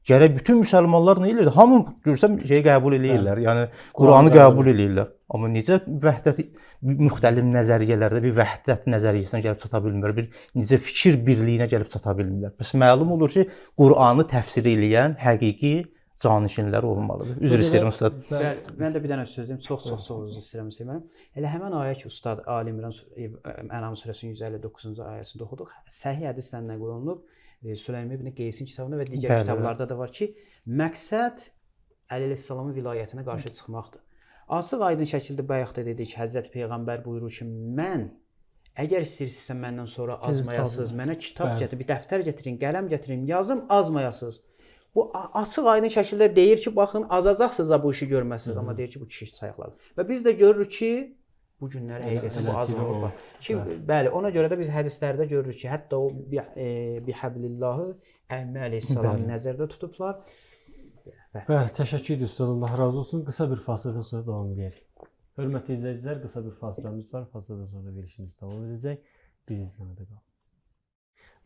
gərək bütün müsəlmanlar nə edirlər? Hamı görsəm şeyi qəbul eləyirlər. Yəni Quranı qəbul eləyirlər. Amma necə vəhdət müxtəlif nəzəriyyələrdə bir vəhdət nəzəriyyəsinə gəlib çata bilmirlər, bir necə fikir birliyinə gəlib çata bilmirlər. Bəs məlum olur ki, Quranı təfsir eləyən həqiqi canişinlər olmalıdır. Üzr istəyirəm ustad. Mən də bir dənə söz deyim, çox üzr istəyirəm Hüseyn. Elə həmin ayə ki, ustad Ali İmran Ən'am surəsinin 159-cu ayəsində oxuduq. Səhih hədislə nəql olunub. Süleym ibn Qeysin kitabında və digər kitablarda da var ki, məqsəd Əli əleyhissalamın vilayətinə qarşı çıxmaqdır. Açıq aydın şəkildə bayaq da dedik ki, Həzrət Peyğəmbər buyurur ki, mən əgər istəyirsinizsə məndən sonra azmayasınız, mənə kitab gətirin, bir dəftər gətirin, qələm gətirin, yazım azmayasınız. Bu açıq aydın şəkildə deyir ki, baxın azacaqsınız da bu işi görməsiniz, amma deyir ki, bu kişi sayıqladı. Və biz də görürük ki, bu günlər həqiqətən bu azlıq var. Ki, bəli, ona görə də biz hədislərdə görürük ki, hətta o bihablillahı Əmmə əleyhissalamı nəzərdə tutublar. Bəli, təşəkkür edirəm ustad. Allah razı olsun. Qısa bir fasilədən sonra davam edərik. Hörmətli izləyicilər, qısa bir fasiləmiz var. Fasilədən sonra verilişimiz davam edəcək. Biz izləmədə qalın.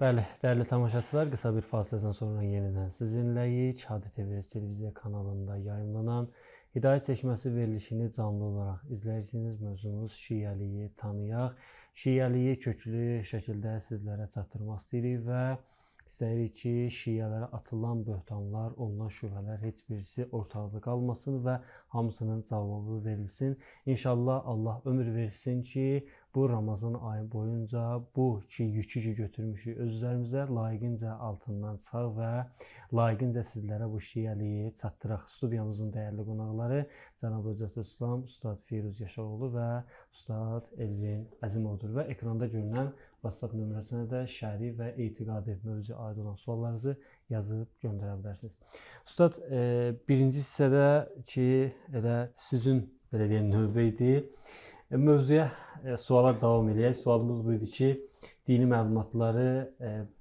Bəli, dəyərli tamaşaçılar, qısa bir fasilədən sonra yenidən sizinləyik. Hadi TV televiziya kanalında yayımlanan Hidayət çəkməsi verilişini canlı olaraq izləyirsiniz. Mövzumuz şiəliyi tanıyaq. Şiəliyi köklü şəkildə sizlərə çatdırmaq istəyirik və istəyirik ki, şiələrə atılan böhtanlar, olunan şübhələr heç birisi ortalıqda qalmasın və hamısının cavabı verilsin. İnşallah Allah ömür versin ki, bu Ramazan ayı boyunca bu yükü götürmüşük öz üzərimizə layiqincə altından çıxaq və layiqincə sizlərə bu şiəliyi çatdıraq. Studiyamızın dəyərli qonaqları cənab Hocətulislam Ustad Firuz Yaşaroğlu və Ustad Elvin Əzimovdur və ekranda görünən WhatsApp nömrəsinə də şəri və etiqadi mövzuya aid olan suallarınızı yazıb göndərə bilərsiniz. Ustad, birinci hissədə ki, elə sizin belə deyək növbə idi. Mövzuya suala davam edək. Sualımız bu idi ki, dini məlumatları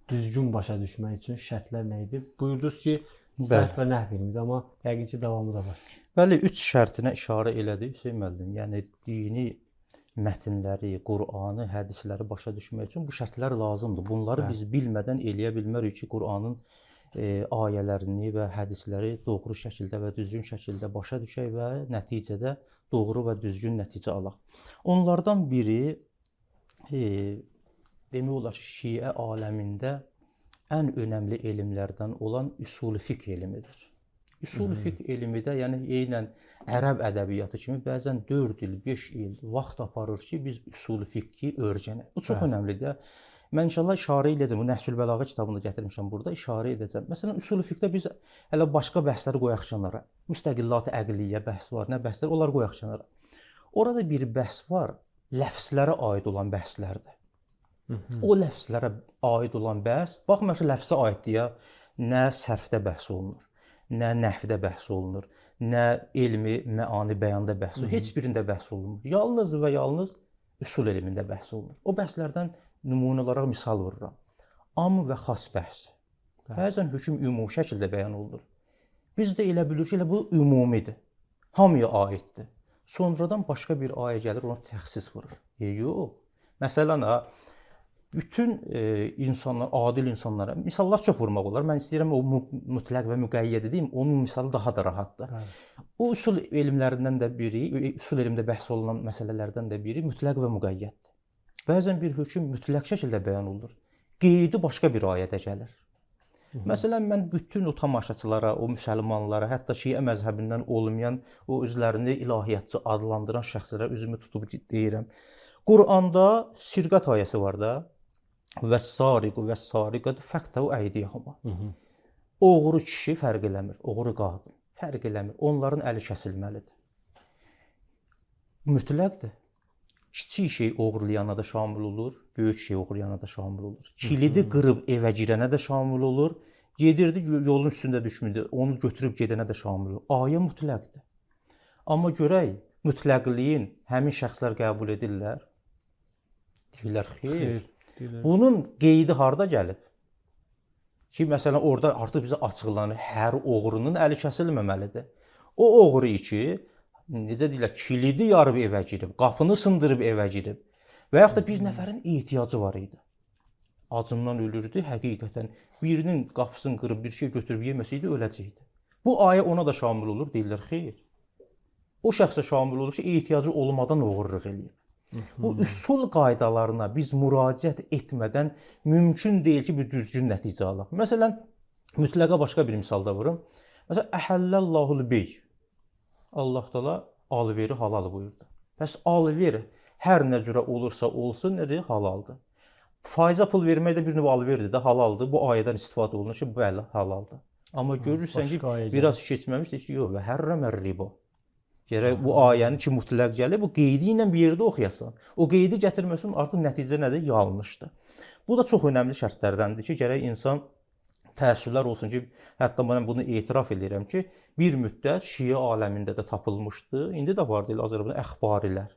düzgün başa düşmək üçün şərtlər nə idi? Buyurdunuz ki, səhv və nəhv elmidir, amma yəqin ki, davamı da var. Bəli, 3 şərtinə işarə elədi Hüseyn müəllim. Yəni dini mətnləri, Qur'anı, hədisləri başa düşmək üçün bu şərtlər lazımdır. Bunları biz bilmədən eləyə bilmərik ki, Qur'anın ayələrini və hədisləri doğru şəkildə və düzgün şəkildə başa düşək və nəticədə doğru və düzgün nəticə alaq. Onlardan biri demək olar ki, şiə aləmində ən önəmli elmlərdən olan üsul fiqh elmidir. Üsul fiqh elmi də yəni eynən ərəb ədəbiyyatı kimi bəzən 4 il, 5 il vaxt aparır ki, biz üsul fiqhi öyrənək. Bu çox önəmlidir. Mən inşallah işarə edəcəm. Bu Nəhsül Bəlağə kitabını gətirmişəm burada, işarə edəcəm. Məsələn, üsul fiqhdə biz hələ başqa bəhsləri qoyaq kənara. Müstəqillat-ı əqliyyə bəhs var, nə bəhslər, onlar qoyaq kənara. Orada bir bəhs var, ləfzlərə aid olan bəhslərdir. O ləfzlərə aid olan bəhs, baxmayaraq ki, ləfzə aiddir ya, nə sərfdə bəhs olunur, nə nəhvdə bəhs olunur, nə elmi, məani bəyanda bəhs olunur, heç birində bəhs olunmur. Yalnız və yalnız üsul elmində bəhs olunur. O bəhslərdən nümunə olaraq misal vururam. Am və xas bəhsi. Bəzən hökm ümumi şəkildə bəyan olunur. Biz də elə bilirik ki, elə bu ümumidir. Hamıya aiddir. Sonradan başqa bir ayə gəlir, ona təxsis vurur. Yox. Məsələn, bütün insanlar, adil insanlara misallar çox vurmaq olar. Mən istəyirəm o mütləq və müqəyyəd edeyim, onun misalı daha da rahatdır. O üsul elmlərindən də biri, üsul elmdə bəhs olunan məsələlərdən də biri mütləq və müqəyyəddir. Bəzən bir hökm mütləq şəkildə bəyan olunur. Qeydi başqa bir ayədə gəlir. Məsələn, mən bütün o tamaşaçılara, o müsəlmanlara, hətta şiə məzhəbindən olmayan, o özlərini ilahiyyatçı adlandıran şəxslərə üzümü tutub deyirəm. Quranda sirqət ayəsi var da, vəs-sariqu vəs-sariqatu fəqtəu əydiyahuma. Oğru kişi fərq eləmir, oğru qadın fərq eləmir. Onların əli kəsilməlidir. Mütləqdir. Kiçik şey oğurlayana da şamil olur, böyük şey oğurlayana da şamil olur. Kilidi qırıb evə girənə də şamil olur, gedirdi yolun üstündə düşmürdü, onu götürüb gedənə də şamil olur. Ayə mütləqdir. Amma görək, mütləqliyin həmin şəxslər qəbul edirlər. Deyirlər, xeyr. Bunun qeydi harda gəlib? Ki, məsələn, orada artıq bizə açıqlanır, hər oğrunun əli kəsilməməlidir. O oğru ki, necə deyirlər, kilidi yarıb evə girib, qapını sındırıb evə girib və yaxud da bir nəfərin ehtiyacı var idi. Acından ölürdü, həqiqətən birinin qapısını qırıb bir şey götürüb yeməsəydi, öləcəkdi. Bu ayə ona da şamil olur, deyirlər, xeyr. O şəxsə şamil olur ki, ehtiyacı olmadan oğurluq eləyib. Bu üsul qaydalarına biz müraciət etmədən mümkün deyil ki, bir düzgün nəticə alaq. Məsələn, mütləqa başqa bir misalda vurum. Məsələn, əhəlləllahu l-bey. Allah təala alveri halal buyurdu. Bəs alver hər nə cürə olursa olsun, nədir? Halaldır. Faizə pul vermək də bir növ alverdir də, halaldır. Bu ayədən istifadə olunur ki, bəli, halaldır. Amma görürsən ki, biraz keçməmişdir ki, yox, və hərrəmər riba. Gərək bu ayəni ki, mütləq gəlir, bu qeydi ilə bir yerdə oxuyasan. O qeydi gətirməsin, artıq nəticə nədir? Yanlışdır. Bu da çox önəmli şərtlərdəndir ki, gərək insan təəssüflər olsun ki, hətta mən bunu etiraf edirəm ki, bir müddət şiə aləmində də tapılmışdı. İndi də var deyil Azərbaycanda əxbarilər.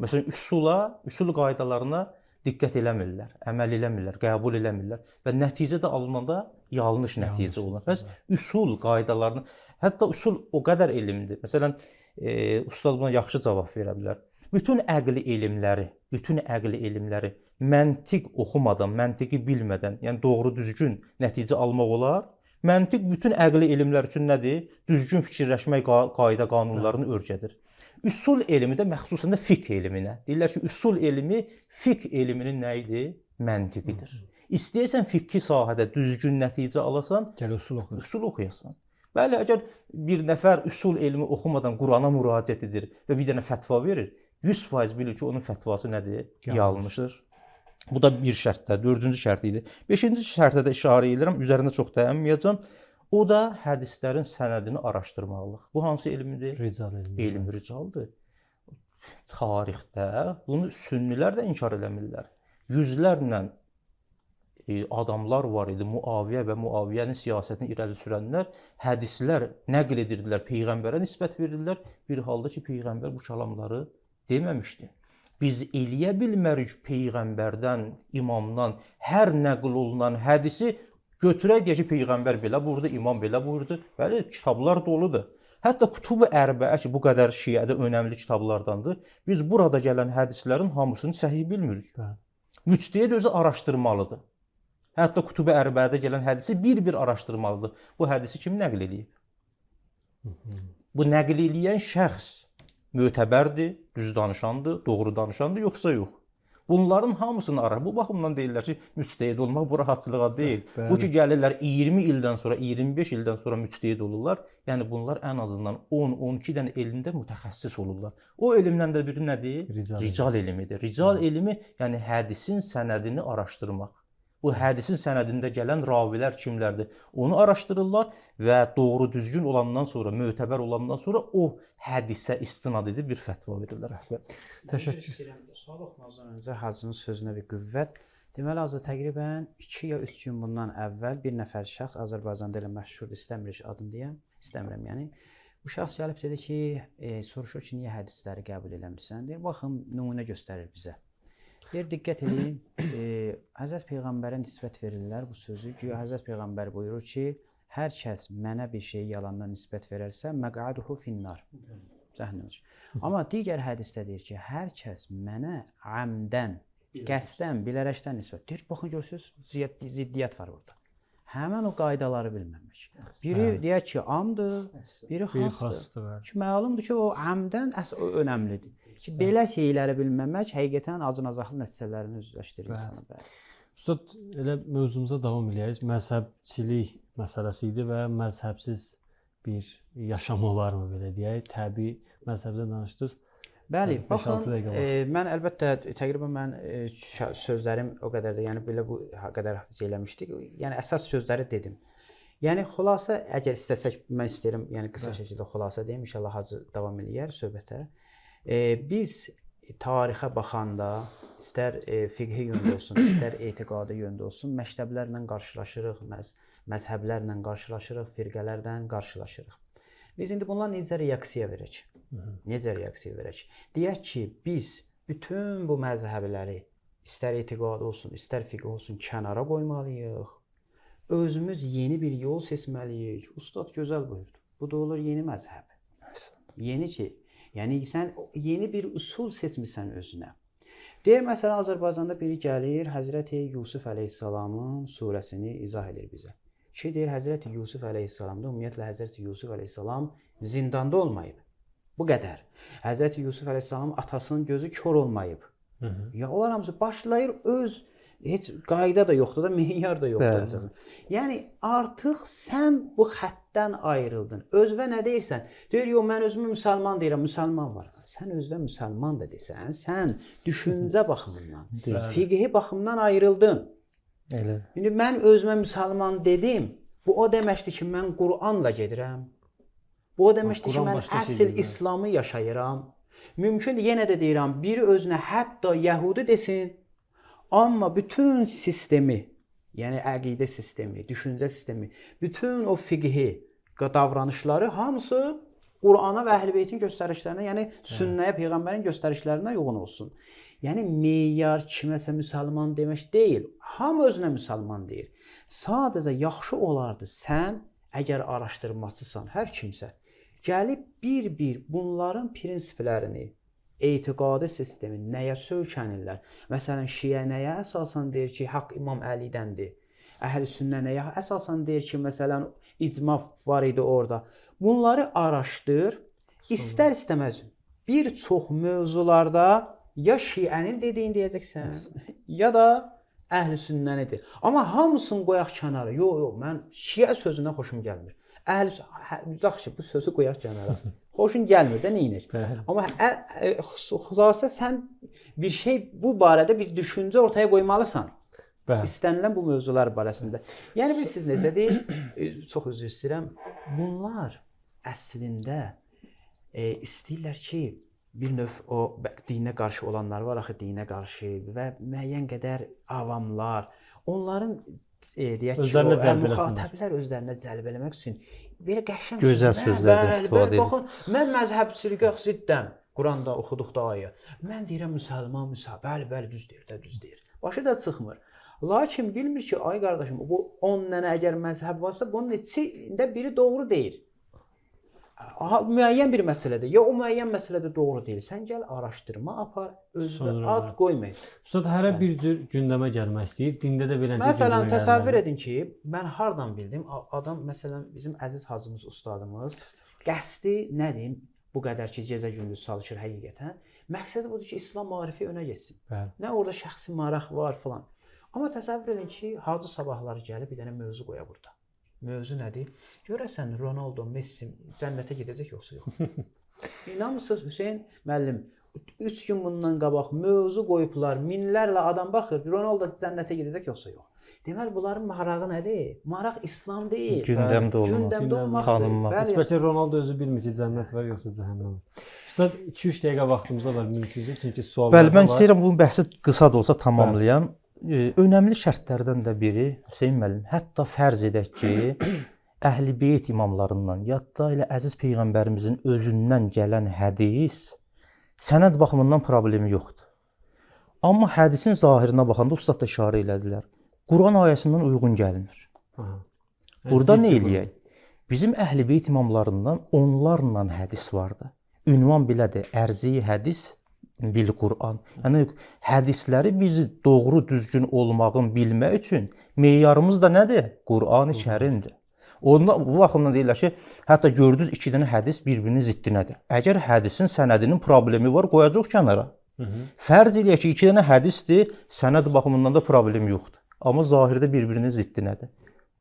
Məsələn, üsul qaydalarına diqqət eləmirlər, əməl eləmirlər, qəbul eləmirlər və nəticə də alınanda yanlış nəticə olur. Bəs üsul qaydalarını, hətta üsul o qədər elmdir. Məsələn, ustad buna yaxşı cavab verə bilər. Bütün əqli elmləri bütün əqli elmləri məntiq oxumadan, məntiqi bilmədən, yəni doğru düzgün nəticə almaq olar. Məntiq bütün əqli elmlər üçün nədir? Düzgün fikirləşmək qayda qanunlarını öyrədir. Üsul elmi də məxsusən də fiqh elminə. Deyirlər ki, üsul elmi fiqh elminin nə idi? Məntiqidir. İstəyirsən fiqhi sahədə düzgün nəticə alasan, gəl usul oxuyasan. Bəli, əgər bir nəfər üsul elmi oxumadan Qurana müraciət edir və bir dənə fətva verir, 100% bilir ki, onun fətvası nədir? Yanlışdır. Bu da bir şərtdə, 4-cü şərt idi. 5-ci şərtə də işarə edirəm, üzərində çox dayanmayacağam. O da hədislərin sənədini araşdırmaqlıq. Bu hansı elmdir? Rical elmi. Elm ricaldır. Tarixdə bunu sünnilər də inkar eləmirlər. Yüzlərlə adamlar var idi, Muaviyə və Muaviyyənin siyasətini irəli sürənlər hədislər nəql edirdilər, peyğəmbərə nisbət verirdilər. Bir halda ki, peyğəmbər bu kəlamları deməmişdi. Biz eləyə bilmərik peyğəmbərdən, imamdan hər nəql olunan hədisi götürək deyək ki, peyğəmbər belə buyurdu, imam belə buyurdu. Bəli, kitablar doludur. Hətta Kutub-u Ərbəə ki, bu qədər şiədə önəmli kitablardandır. Biz burada gələn hədislərin hamısını səhih bilmirik. Müctəhid özü araşdırmalıdır. Hətta Kutub-u Ərbəədə gələn hədisi bir-bir araşdırmalıdır. Bu hədisi kim nəql eləyib? Bu nəql eləyən şəxs mötəbərdir, düz danışandır, doğru danışandır, yoxsa yox? Bunların hamısını arar. Bu baxımdan deyirlər ki, müctəhid olmaq bu rahatçılığa deyil. Bu ki, gəlirlər 20 ildən sonra, 25 ildən sonra müctəhid olurlar. Yəni bunlar ən azından 10-12 dənə elmdə mütəxəssis olurlar. O elmdən də biri nədir? Rical elmidir. Rical elmi, yəni hədisin sənədini araşdırmaq. Bu hədisin sənədində gələn ravilər kimlərdir? Onu araşdırırlar və doğru düzgün olandan sonra, mötəbər olandan sonra o hədisə istinad edib bir fətva verirlər. Təşəkkür edirəm. Sual oxumazdan öncə Hacının sözünə bir qüvvət. Deməli, azı təqribən 2 ya 3 gün bundan əvvəl bir nəfər şəxs Azərbaycanda elə məşhurdur, istəmirik adını deyəm, istəmirəm yəni. Bu şəxs gəlib dedi ki, soruşur ki, niyə hədisləri qəbul eləmirsən? Deyir, baxın, nümunə göstərir bizə. Bir diqqət edin, Həzrət Peyğəmbərə nisbət verirlər bu sözü ki, Həzrət Peyğəmbər buyurur ki, hər kəs mənə bir şeyi yalandan nisbət verərsə, məqaduhu finnar. Amma digər hədisdə deyir ki, hər kəs mənə əmdən, qəsdən, bilərəkdən nisbət. Deyir, baxın, görürsünüz, ziddiyyət var orada. Həmən o qaydaları bilməmək. Biri deyək ki, amdır, biri xasdır. Ki, məlumdur ki, o əmdən əsl önəmlidir. Ki, belə şeyləri bilməmək həqiqətən acınacaqlı nəticələrini üzləşdirir insana. Ustad, elə mövzumuza davam edək. Məzhəbçilik məsələsi idi və məzhəbsiz bir yaşam olarmı belə deyək? Təbii məzhəbdən danışdınız. Bəli, baxın, mən əlbəttə təqribən mən sözlərim o qədər də, yəni belə bu qədər eləmişdik. Yəni əsas sözləri dedim. Yəni xülasə, əgər istəsək, mən istəyirəm, yəni qısa şəkildə xülasə deyim, inşallah Hacı davam eləyər söhbətə. Biz tarixə baxanda, istər fiqhi yöndə olsun, istər etiqadi yöndə olsun, məktəblərlə qarşılaşırıq, məzhəblərlə qarşılaşırıq, firqələrdən qarşılaşırıq. Biz indi bundan necə reaksiya verək? Necə reaksiya verək? Deyək ki, biz bütün bu məzhəbləri, istər etiqadi olsun, istər fiqhi olsun, kənara qoymalıyıq. Özümüz yeni bir yol seçməliyik. Ustad gözəl buyurdu. Bu da olur yeni məzhəb. Yeni ki, yəni sən yeni bir usul seçmirsən özünə. Deyir, məsələn, Azərbaycanda biri gəlir, Həzrəti Yusuf əleyhissalamın surəsini izah edir bizə. Ki, deyir, Həzrəti Yusuf əleyhissalamda, ümumiyyətlə, Həzrəti Yusuf əleyhissalam zindanda olmayıb. Bu qədər. Həzrəti Yusuf əleyhissalamın atasının gözü kör olmayıb. Ya, onlar hamısı başlayır öz, heç qayda da yoxdur da, meyar da yoxdur. Yəni, artıq sən bu xəttdən ayrıldın. Özvə nə deyirsən? Deyir, yox, mən özümü müsəlman deyirəm, müsəlman var. Sən özvə müsəlman da desən, sən düşüncə baxımından, fiqhi baxımdan ayrıldın. İndi mən özümə müsəlman dedim, bu o deməkdir ki, mən Qur'anla gedirəm. Bu o deməkdir ki, mən əsl İslamı yaşayıram. Mümkündür, yenə də deyirəm, biri özünə hətta Yəhudi desin, amma bütün sistemi, yəni əqidə sistemi, düşüncə sistemi, bütün o fiqhi davranışları hamısı Qur'ana və Əhl-i Beytin göstərişlərinə, yəni sünnəyə, Peyğəmbərin göstərişlərinə uyğun olsun. Yəni meyar kiməsə müsəlman demək deyil, hamı özünə müsəlman deyir. Sadəcə yaxşı olardı sən, əgər araşdırmacısan, hər kimsə, gəlib bir-bir bunların prinsiplərini, etiqadi sistemi nəyə söykənirlər? Məsələn, Şiə nəyə əsasən deyir ki, haqq İmam Əlidəndir? Əhl-i-Sünnə nəyə əsasən deyir ki, məsələn, icma var idi orada? Bunları araşdır. İstər-istəməz bir çox mövzularda ya Şiənin dediyini deyəcəksən, ya da Əhl-i-Sünnənidir. Amma hamısını qoyaq kənara. Yox, mən Şiə sözündən xoşum gəlmir. Yaxşı, bu sözü qoyaq kənara. Xoşun gəlmir də neyinir? Amma xülasə sən bir şey bu barədə bir düşüncə ortaya qoymalısan. İstənilən bu mövzular barəsində. Yəni bilirsiniz necədir? Çox üzr istəyirəm. Bunlar əslində istəyirlər ki, bir növ o dinə qarşı olanlar var, axı dinə qarşı və müəyyən qədər avamlar, onların deyək ki, müxatəblər özlərinə cəlb eləmək üçün belə qəşəng gözəl sözlərdən istifadə edir. Baxın, mən məzhəbçiliyə ziddəm. Quranda oxuduqda ayə. Mən deyirəm müsəlman, bəli, düz deyir. Başı da çıxmır. Lakin bilmir ki, ay qardaşım, bu 10 dənə əgər məzhəb varsa, bunun içində biri doğru deyil. Müəyyən bir məsələdir. Ya o müəyyən məsələdə doğru deyil. Sən gəl araşdırma apar, özünə ad qoymayacaq. Ustad hərə bir cür gündəmə gəlmək istəyir. Dində də beləcə. Məsələn, təsəvvür edin ki, mən hardan bildim? Adam məsələn bizim əziz hacımız, ustadımız qəsdi nə deyim? Bu qədər ki, gecə-gündüz çalışır həqiqətən. Məqsədi budur ki, İslam maarifi önə getsin. Nə orada şəxsi maraq var filan. Amma təsəvvür edin ki, hacı sabahları gəlib bir dənə mövzu qoya burada. Mövzu nədir? Görəsən Ronaldo, Messi cənnətə gedəcək yoxsa yox? İnanmırsınız Hüseyn müəllim? 3 gün bundan qabaq mövzu qoyublar, minlərlə adam baxır, Ronaldo cənnətə gedəcək yoxsa yox? Deməli bunların marağı nədir? Maraq İslam deyil. Gündəmdə olmaqdır. Bəlkə Ronaldo özü bilmir ki, cənnət var yoxsa cəhənnəm. Ustad 2-3 dəqiqə vaxtımız var mümkünsə, çünki suallar var. Bəli, mən istəyirəm bu bəhsi qısa da olsa tamamlayam. Önəmli şərtlərdən də biri Hüseyn müəllim, hətta fərz edək ki, Əhl-i Beyt imamlarından, yadda elə əziz peyğəmbərimizin özündən gələn hədis sənəd baxımından problemi yoxdur. Amma hədisin zahirinə baxanda ustad da işarə elədilər. Quran ayəsindən uyğun gəlmir. Burada nə eləyək? Bizim Əhl-i Beyt imamlarından onlarla hədis vardı. Ünvan belədir, ərzi hədis bil Quran. Yəni hədisləri bizi doğru düzgün olmağın bilmək üçün meyarımız da nədir? Qurani Kərimdir. Ondan bu baxımdan deyirlər ki, hətta gördünüz 2 dənə hədis bir-birinin ziddinədir. Əgər hədisin sənədinin problemi var, qoyacaq kənara. Fərz eləyək ki, 2 dənə hədisdir, sənəd baxımından da problem yoxdur. Amma zahirdə bir-birinin ziddinədir.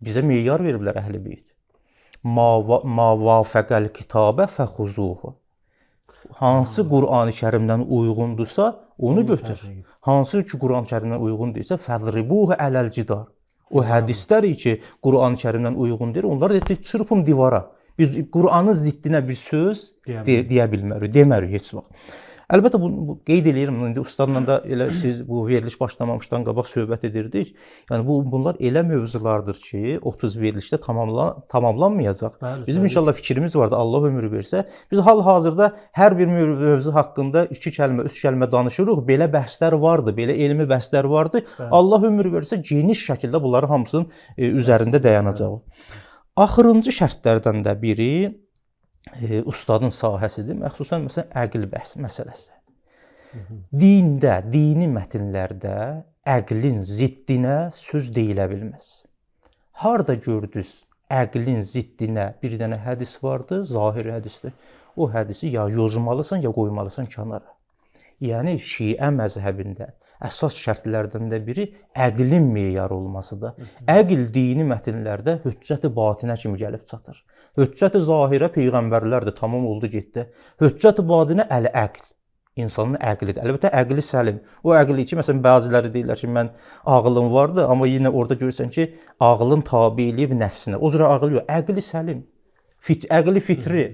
Bizə meyar veriblər Əhl-i Beyt. Ma vafəqəl kitabə fəxuzuhu. Hansı Qurani Kərimdən uyğundursa, onu götür. Hansı ki Qurani Kərimdən uyğun deyilsə, fəzribuhu ələl cidar. O hədislər ki Qurani Kərimdən uyğun deyir, onlar deyir, çırpın divara. Biz Quranın ziddinə bir söz deyə bilmərik, demərik heç vaxt. Əlbəttə bu qeyd eləyirəm, indi ustadla da elə siz bu veriliş başlamamışdan qabaq söhbət edirdik. Yəni bunlar elə mövzulardır ki, 30 verilişdə tamamlanmayacaq. Bizim inşallah fikrimiz vardı, Allah ömür versə. Biz hal-hazırda hər bir mövzu haqqında 2 kəlmə, 3 kəlmə danışırıq. Belə bəhslər vardı, belə elmi bəhslər vardı. Allah ömür versə geniş şəkildə bunları hamısının üzərində dayanacaq. Axırıncı şərtlərdən də biri ustadın sahəsidir, məxsusən məsələn əql məsələsi. Dində, dini mətnlərdə əqlin ziddinə söz deyilə bilməz. Harda gördünüz əqlin ziddinə bir dənə hədis vardı, zahir hədisdir. O hədisi ya yozmalısan, ya qoymalısan kənara. Yəni Şiə məzhəbində əsas şərtlərdən də biri əqlin meyarı olmasıdır. Əql dini mətnlərdə hüccət-i batinə kimi gəlib çatır. Hüccət-i zahirə peyğəmbərlərdir, tamam oldu getdi. Hüccət-i batinə əl-əql, insanın əqlidir. Əlbəttə əqli səlim. O əqli ki, məsələn bəziləri deyirlər ki, mən ağlım vardı, amma yenə orada görürsən ki, ağlın tabe eləyib nəfsinə. O cür ağıl yox, əqli səlim. Əqli fitri.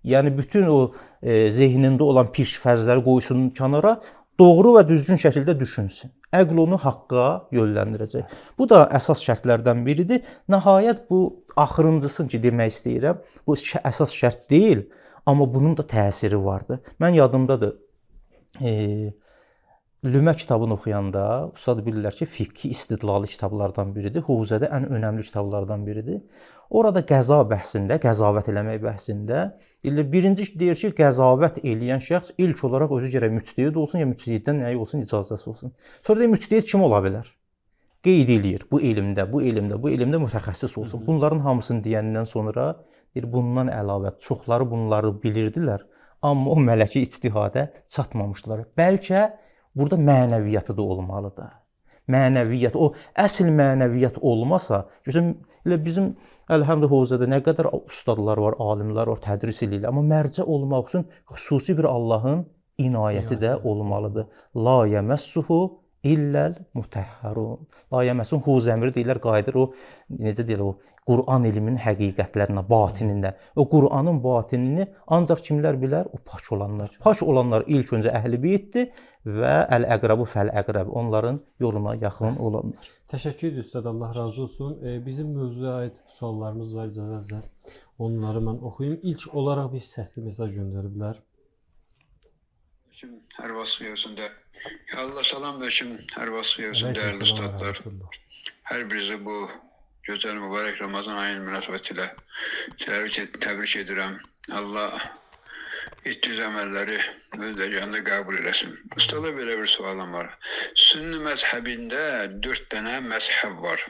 Yəni bütün o zehnində olan pişfəzləri qoysun kənara, doğru və düzgün şəkildə düşünsün. Əql onu haqqa yönləndirəcək. Bu da əsas şərtlərdən biridir. Nəhayət bu axırıncısını ki demək istəyirəm. Bu əsas şərt deyil, amma bunun da təsiri vardır. Mən yadımdadır. Lümə kitabını oxuyanda ustad bilirlər ki, fiqhi istidlalı kitablardan biridir. Hovuzədə ən önəmli kitablardan biridir. Orada qəza bəhsində, qəzavət eləmək bəhsində birinci deyir ki, qəzavət eləyən şəxs ilk olaraq özü gərək müctəhid olsun, ya müctəhiddən nəyi olsun, icazəsi olsun. Sonra deyir müctəhid kim ola bilər? Qeyd eləyir bu elmdə mütəxəssis olsun. Bunların hamısını deyəndən sonra deyir bundan əlavə çoxları bunları bilirdilər, amma o mələki ictihadə çatmamışlar. Bəlkə burada mənəviyyatı da olmalıdır. Mənəviyyat, o əsl mənəviyyat olmasa, elə bizim əlhəmdə hovuzədə nə qədər ustadlar var, alimlər var, tədris eləyirlər, amma mərcə olmaq üçün xüsusi bir Allahın inayəti də olmalıdır. La yəməssuhu illəl mutəhharun. La yəməssuhu hovuz əmri deyirlər, qayıdır o, necə deyirlər, o Qur'an elminin həqiqətlərinə, batininə. O Qur'anın batinini ancaq kimlər bilər? O pak olanlar. Pak olanlar ilk öncə əhl-i beytdir və əl-əqrabu fəl-əqrab, onların yoluna yaxın olanlar. Təşəkkür edirəm ustad, Allah razı olsun. Bizim mövzuya aid suallarımız var, icazənizlə. Onları mən oxuyum. İlk olaraq bir səsli mesaj göndəriblər. Hər vaxt yolunda. Ya Allah salam versin, hər vaxt yolunda dəyərli ustadlar. Hər birinizi bu gözəl mübarək Ramazan ayının münasibətilə təbrik edirəm. Allah etdiyiniz əməlləri öz dərgahında qəbul eləsin. Ustada belə bir sualım var. Sünni məzhəbində 4 dənə məzhəb var.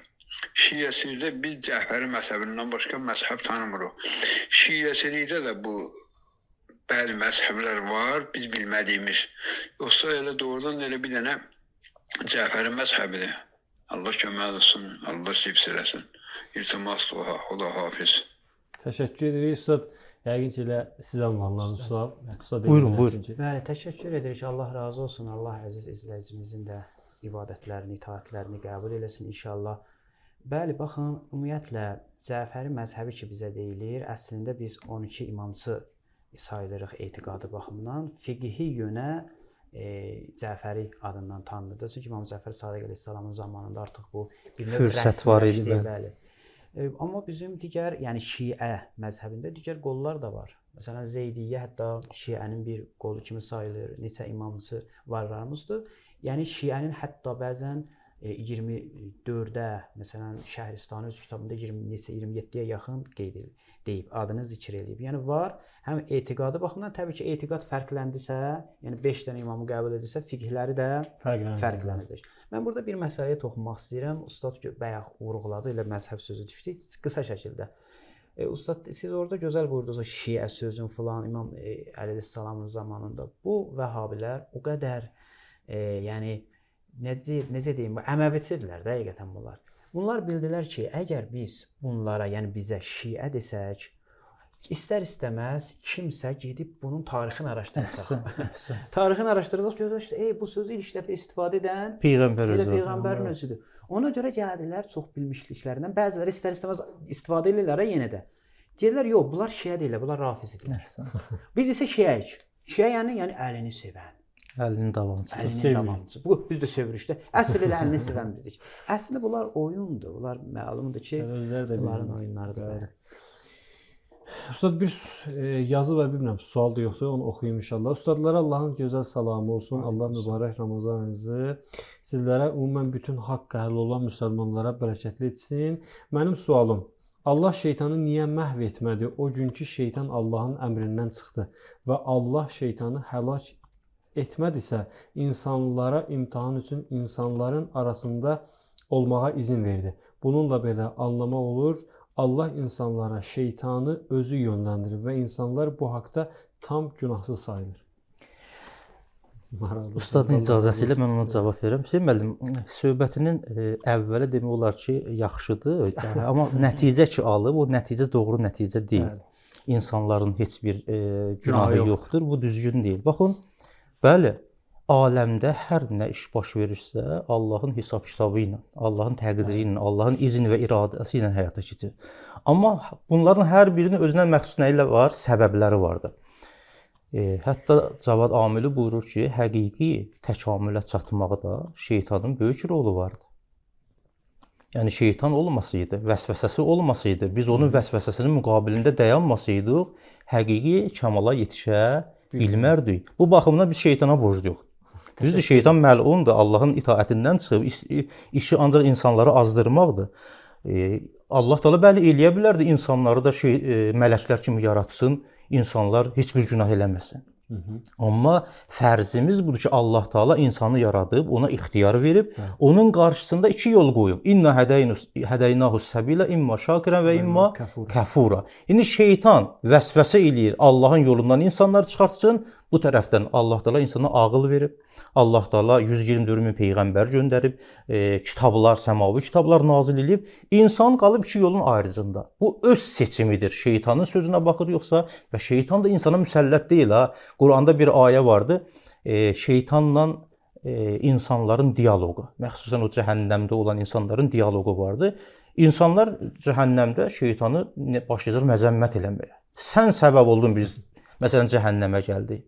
Şiəsilikdə biz Cəfəri məzhəbindən başqa məzhəb tanımırıq. Şiəsilikdə də bu bəzi məzhəblər var, biz bilmədiyimiz. Yoxsa elə doğrudan elə bir dənə Cəfəri məzhəbidir. Allah kömək olsun, Allah hifz eləsin. İltimas duha, Xuda hafiz. Təşəkkür edirik ustad. Yəqin ki, elə sizə ünvanlanan sual. Buyurun, buyurun. Bəli, təşəkkür edirik. Allah razı olsun. Allah əziz izləyicimizin də ibadətlərini, itaətlərini qəbul eləsin inşallah. Bəli, baxın, ümumiyyətlə Cəfəri məzhəbi ki bizə deyilir, əslində biz 12 imamçı sayılırıq etiqadı baxımından. Fiqhi yönə Cəfəri adından tanınırdı. Çünki İmam Cəfər Sadiq əleyhissalamın zamanında artıq bu bir növ fürsət var idi. Bəli. Amma bizim digər, yəni Şiə məzhəbində digər qollar da var. Məsələn, Zeydiyyə hətta Şiənin bir qolu kimi sayılır. Neçə imamçı varlarımızdır. Yəni Şiənin hətta bəzən 24-də, məsələn, Şəhristanı öz kitabında 27-yə yaxın qeyd deyib, adını zikr edib. Yəni var, həm etiqadı baxımından təbii ki, etiqad fərqləndisə, yəni 5 dənə imamı qəbul edirsə, fiqhləri də fərqlənəcək. Mən burada bir məsələyə toxunmaq istəyirəm. Ustad bayaq vurğuladı, elə məzhəb sözü düşdü, qısa şəkildə. Ustad, siz orada gözəl buyurdunuz, Şiə sözün filan, İmam əleyhissalamın zamanında bu vəhabilər o qədər, yəni, necə deyim, əməvisidirlər də həqiqətən bunlar. Bunlar bildilər ki, əgər biz bunlara, yəni bizə Şiə desək, istər-istəməz kimsə gedib bunun tarixini araşdıracaq. Tarixini araşdıracaq, görəcək ki, bu sözü ilk dəfə istifadə edən Peyğəmbərin özüdür. Ona görə gəldilər çox bilmişliklərindən, bəziləri istər-istəməz istifadə edirlər yenə də. Deyirlər, yox, bunlar Şiə deyirlər, bunlar Rafizidirlər. Biz isə Şiəyik. Şiə yəni əlini sevən. Əlinin davamçısı. Bu biz də sevirik də. Əsl elə əlini sevən bizik. Əslində bunlar oyundur. Bunlar məlumdur ki, bunların oyunlarıdır. Ustad, bir yazı və bilmirəm, sual da yoxsa onu oxuyum inşallah. Ustadlara Allahın gözəl salamı olsun. Allah mübarək Ramazanınızı sizlərə, ümumən bütün haqq əhli olan müsəlmanlara bərəkətli etsin. Mənim sualım, Allah şeytanı niyə məhv etmədi? O günkü şeytan Allahın əmrindən çıxdı və Allah şeytanı həlak etmədisə, insanlara imtahan üçün insanların arasında olmağa izin verdi. Bununla belə anlamaq olur, Allah insanlara şeytanı özü yönləndirir və insanlar bu haqda tam günahsız sayılır. Ustadın icazəsi ilə mən ona cavab verirəm. Hüseyn müəllim, söhbətinin əvvəli demək olar ki, yaxşıdır, amma nəticə ki alıb, o nəticə doğru nəticə deyil. İnsanların heç bir günahı yoxdur, bu düzgün deyil. Baxın, bəli, aləmdə hər nə iş baş verirsə, Allahın hesab kitabı ilə, Allahın təqdiri ilə, Allahın izni və iradəsi ilə həyata keçir. Amma bunların hər birinin özünə məxsus nə ilə var? Səbəbləri vardır. Hətta Cavad Amili buyurur ki, həqiqi təkamülə çatmaqda şeytanın böyük rolu vardır. Yəni şeytan olmasaydı, vəsvəsəsi olmasaydı, biz onun vəsvəsəsinin müqabilində dayanmasaydıq, həqiqi kəmala yetişə bilmərdik. Bu baxımdan biz şeytana borcluyuq. Düzdür, şeytan məlundur, Allahın itaətindən çıxıb işi ancaq insanları azdırmaqdır. Allah Taala bəli eləyə bilərdi insanları da mələklər kimi yaratsın, insanlar heç bir günah eləməsin. Amma fərzimiz budur ki, Allah Taala insanı yaradıb, ona ixtiyar verib, onun qarşısında iki yol qoyub. İnna hədəynahu səbilə imma şakiran və imma kəfura. İndi şeytan vəsvəsə eləyir, Allahın yolundan insanları çıxartsın. Bu tərəfdən Allah Taala insana ağıl verib. Allah Taala 124 min peyğəmbər göndərib, kitablar, səmavi kitablar nazil edib. İnsan qalıb iki yolun ayrıcında. Bu öz seçimidir. Şeytanın sözünə baxır yoxsa və şeytan da insana müsəllət deyil ha. Quranda bir ayə vardı. Şeytanla insanların dialoqu. Məxsusən o cəhənnəmdə olan insanların dialoqu vardı. İnsanlar cəhənnəmdə şeytanı başlayacaq məzəmmət eləməyə. Sən səbəb oldun biz məsələn cəhənnəmə gəldik.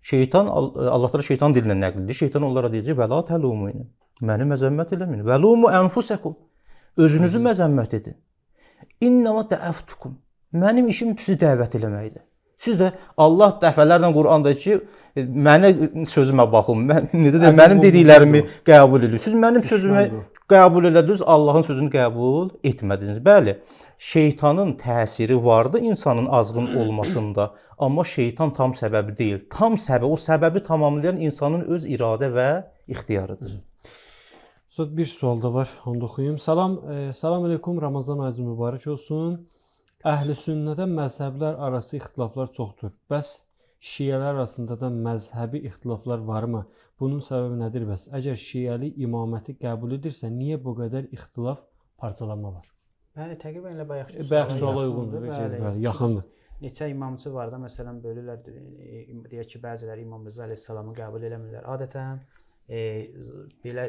Şeytan, Allah Taala şeytan dilinə nəql edir. Şeytan onlara deyəcək: "Vəla təlumuyn." Məni məzəmmət eləməyin. "Vəlumu enfusakum." Özünüzü məzəmmət edin. "İnnema dəəftukum." Mənim işim sizi dəvət eləməkdir. Siz də Allah dəfələrlə Quranda ki, mənə sözümə baxın. Mənim dediklərimi qəbul edirsiniz. Siz mənim sözümü qəbul elədiniz, Allahın sözünü qəbul etmədiniz. Bəli, şeytanın təsiri vardı insanın azğın olmasında, amma şeytan tam səbəbi deyil. Tam səbəb, o səbəbi tamamlayan insanın öz iradə və ixtiyarıdır. Sonra bir sual da var, onu da oxuyum. Salam əleykum, Ramazan ayınız mübarək olsun. Əhl-i sünnədə məzhəblər arası ixtilaflar çoxdur. Bəs şiələr arasında da məzhəbi ixtilaflar varmı? Bunun səbəbi nədir bəs? Əgər şiəli imaməti qəbul edirsə, niyə bu qədər ixtilaf, parçalanma var? Bəli, təqribən elə bayaqki suala uyğundur. Bəli, yaxındır. Neçə imamçı var da, məsələn, bölürlər, deyək ki, bəziləri İmam Rıza əleyhissalamı qəbul eləmirlər. Adətən belə,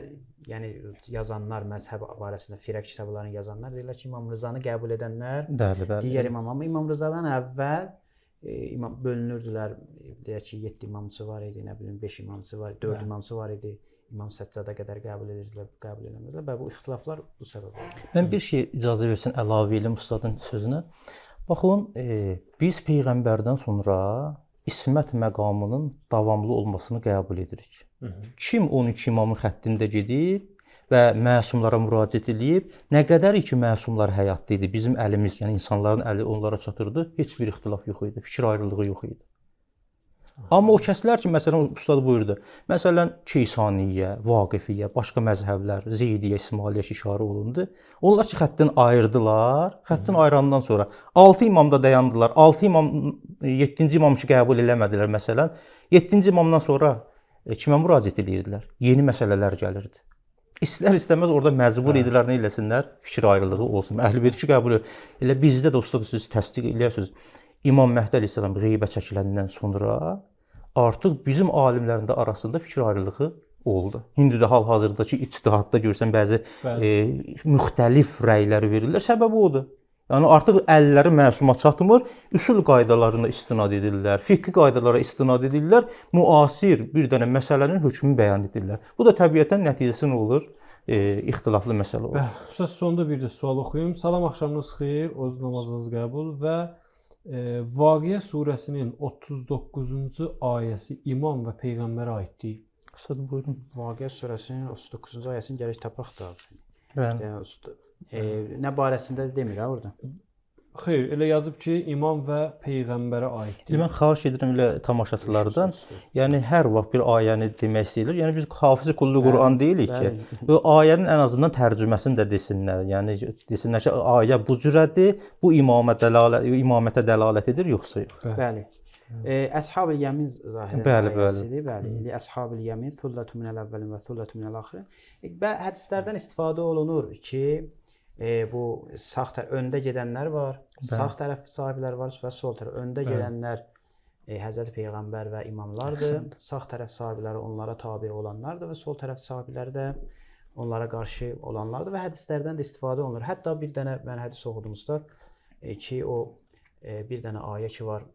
yəni yazanlar, məzhəb barəsində firaq kitablarını yazanlar deyirlər ki, İmam Rızanı qəbul edənlər digər imam, amma İmam Rızadan əvvəl bölünürdülər. Deyək ki, 7 imamçı var idi, nə bilim 5 imamçı var, 4 imamçı var idi. İmam Səccada qədər qəbul edirdilər, qəbul eləmirdilər və bu ixtilaflar bu səbəbdir. Mən bir şey icazə versin əlavə edim ustadın sözünə. Baxın, biz peyğəmbərdən sonra ismət məqamının davamlı olmasını qəbul edirik. Kim 12 imamın xəttində gedib və məsumlara müraciət edib, nə qədər ki məsumlar həyatda idi, bizim əlimiz, yəni insanların əli onlara çatırdı, heç bir ixtilaf yox idi, fikir ayrılığı yox idi. Amma o kəslər ki, məsələn, ustad buyurdu, məsələn, Keysaniyyə, Vaqifiyyə, başqa məzhəblər, Zeydiyyə, İsmailiyyə işarə olundu. Onlar ki, xəttin ayırdılar, xəttin ayırandan sonra 6 imamda dayandılar, 6 imam, 7-ci imam ki, qəbul eləmədilər, məsələn, 7-ci imamdan sonra kimə müraciət edirdilər? Yeni məsələlər gəlirdi. İstər-istəməz orada məcbur edilər, nə eləsinlər? Fikir ayrılığı olsun. Əhl-i ki, qəbul edir. Elə bizdə də ustad siz təsdiq eləyirsiniz. İmam Məhdi əleyhissalam qeybə çəkiləndən sonra artıq bizim alimlərində arasında fikir ayrılığı oldu. İndi də hal-hazırdakı ictihadda görsən bəzi müxtəlif rəylər verirlər. Səbəbi odur. Yəni artıq əlləri məsuma çatmır, üsul qaydalarına istinad edirlər, fiqhi qaydalara istinad edirlər, müasir bir dənə məsələnin hökmünü bəyan edirlər. Bu da təbiətən nəticəsi nə olur? İxtilaflı məsələ olur. Bəli, sonda bir də sual oxuyum. Salam, axşamınız xeyir, oruc namazınız qəbul və Vaqiə surəsinin 39-cu ayəsi imam və peyğəmbərə aiddir. Ustad buyurun. Vaqiə surəsinin 39-cu ayəsini gərək tapaq da. Bəli. Nə barəsində demir ha orada? Xeyr, elə yazıb ki, imam və peyğəmbərə aiddir. Mən xahiş edirəm elə tamaşaçılardan, yəni hər vaxt bir ayəni demək istəyirlər. Yəni biz Hafiz-i Kulli Quran deyilik ki, o ayənin ən azından tərcüməsini də desinlər. Yəni desinlər ki, ayə bu cürədir, bu imamətə dəlalət edir yoxsa yox. Bəli. Əshab-ül Yəmin zahirən ayəsidir. Bəli. Əshab-ül Yəmin thullətun minəl əvvəlin və thullətun minəl axirin. Hədislərdən istifadə olunur ki, bu sağ tərəf öndə gedənlər var, sağ tərəf sahiblər var və sol tərəf öndə gedənlər Həzrəti Peyğəmbər və imamlardır. Sağ tərəf sahibləri onlara tabe olanlardır və sol tərəf sahibləri də onlara qarşı olanlardır və hədislərdən də istifadə olunur. Hətta bir dənə mən hədis oxudum ustad ki, o bir dənə ayə ki var,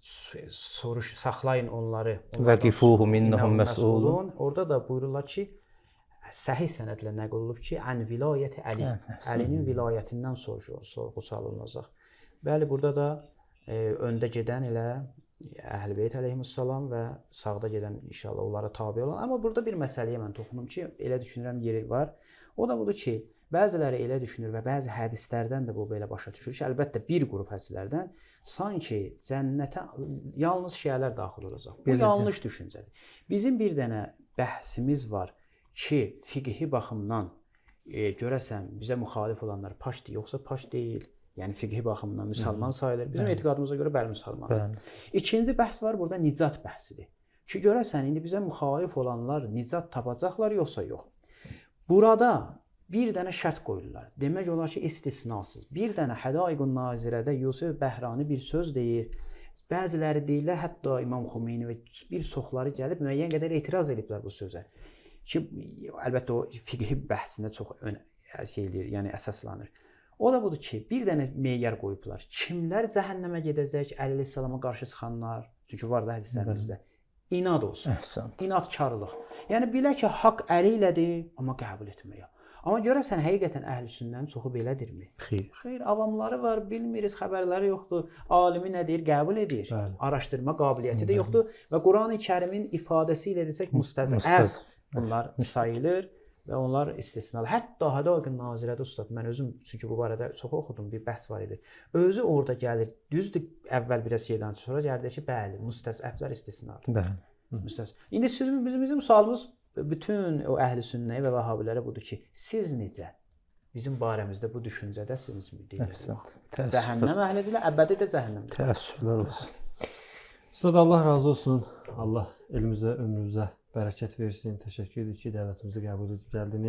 saxlayın onları. Vəqifuhum innəhum məs'ulun. Orada da buyururlar ki, səhih sənədlə nəql olunub ki, ən vilayəti Əli, Əlinin vilayətindən sorğu salınacaq. Bəli, burada da öndə gedən elə Əhl-i Beyt əleyhissalam və sağda gedən inşallah onlara tabe olan. Amma burada bir məsələyə mən toxunum ki, elə düşünürəm yeri var. O da budur ki, bəziləri elə düşünür və bəzi hədislərdən də bu belə başa düşür ki, əlbəttə bir qrup hədislərdən sanki cənnətə yalnız şiələr daxil olacaq. Bu yanlış düşüncədir. Bizim bir dənə bəhsimiz var ki, fiqhi baxımdan görəsən bizə müxalif olanlar paşdır, yoxsa paş deyil. Yəni fiqhi baxımdan müsəlman sayılır. Bizim etiqadımıza görə bəli müsəlmandır. İkinci bəhs var burada nicat bəhsidir. Ki görəsən indi bizə müxalif olanlar nicat tapacaqlar yoxsa yox. Burada bir dənə şərt qoyurlar. Demək olar ki, istisnasız. Bir dənə Hədaiqun Nazirədə Yusuf Bəhrani bir söz deyir. Bəziləri deyirlər, hətta İmam Xomeyni və bir çoxları gəlib müəyyən qədər etiraz ediblər bu sözə. Ki əlbəttə o fiqhi bəhsində çox yəni əsaslanır. O da budur ki, bir dənə meyar qoyublar. Kimlər cəhənnəmə gedəcək? Əli əleyhissalama qarşı çıxanlar, çünki var da hədislərimizdə. İnad olsun. İnadkarlıq. Yəni bilə ki, haqq əli ilədir, amma qəbul etməyə. Amma görəsən həqiqətən əhl-i-sünnənin çoxu belədirmi? Xeyr, avamları var, bilmirik, xəbərləri yoxdur. Alimi nə deyir? Qəbul edir. Araşdırma qabiliyyəti də yoxdur və Qurani-Kərimin ifadəsi ilə desək müstəzəf. Bunlar sayılır. Və onlar istisnalı. Hətta Hədaiqun Nazirədə ustad, mən özüm çünki bu barədə çox oxudum, bir bəhs var idi. Özü orada gəlir, düzdür, əvvəl biraz şeydən sonra gəldi ki, bəli, müstəzəflər istisnalıdır. Bəli. İndi bizim sualımız bütün o əhl-i-sünnəyə və vəhabilərə budur ki, siz necə? Bizim barəmizdə bu düşüncədəsinizmi? Cəhənnəm əhlidirlər, əbədi də cəhənnəmdir. Təəssüflər olsun. Ustad, Allah razı olsun. Allah elimizə, ömrümüzə bərəkət versin. Təşəkkür edirik ki, dəvətimizi qəbul edib gəldiniz.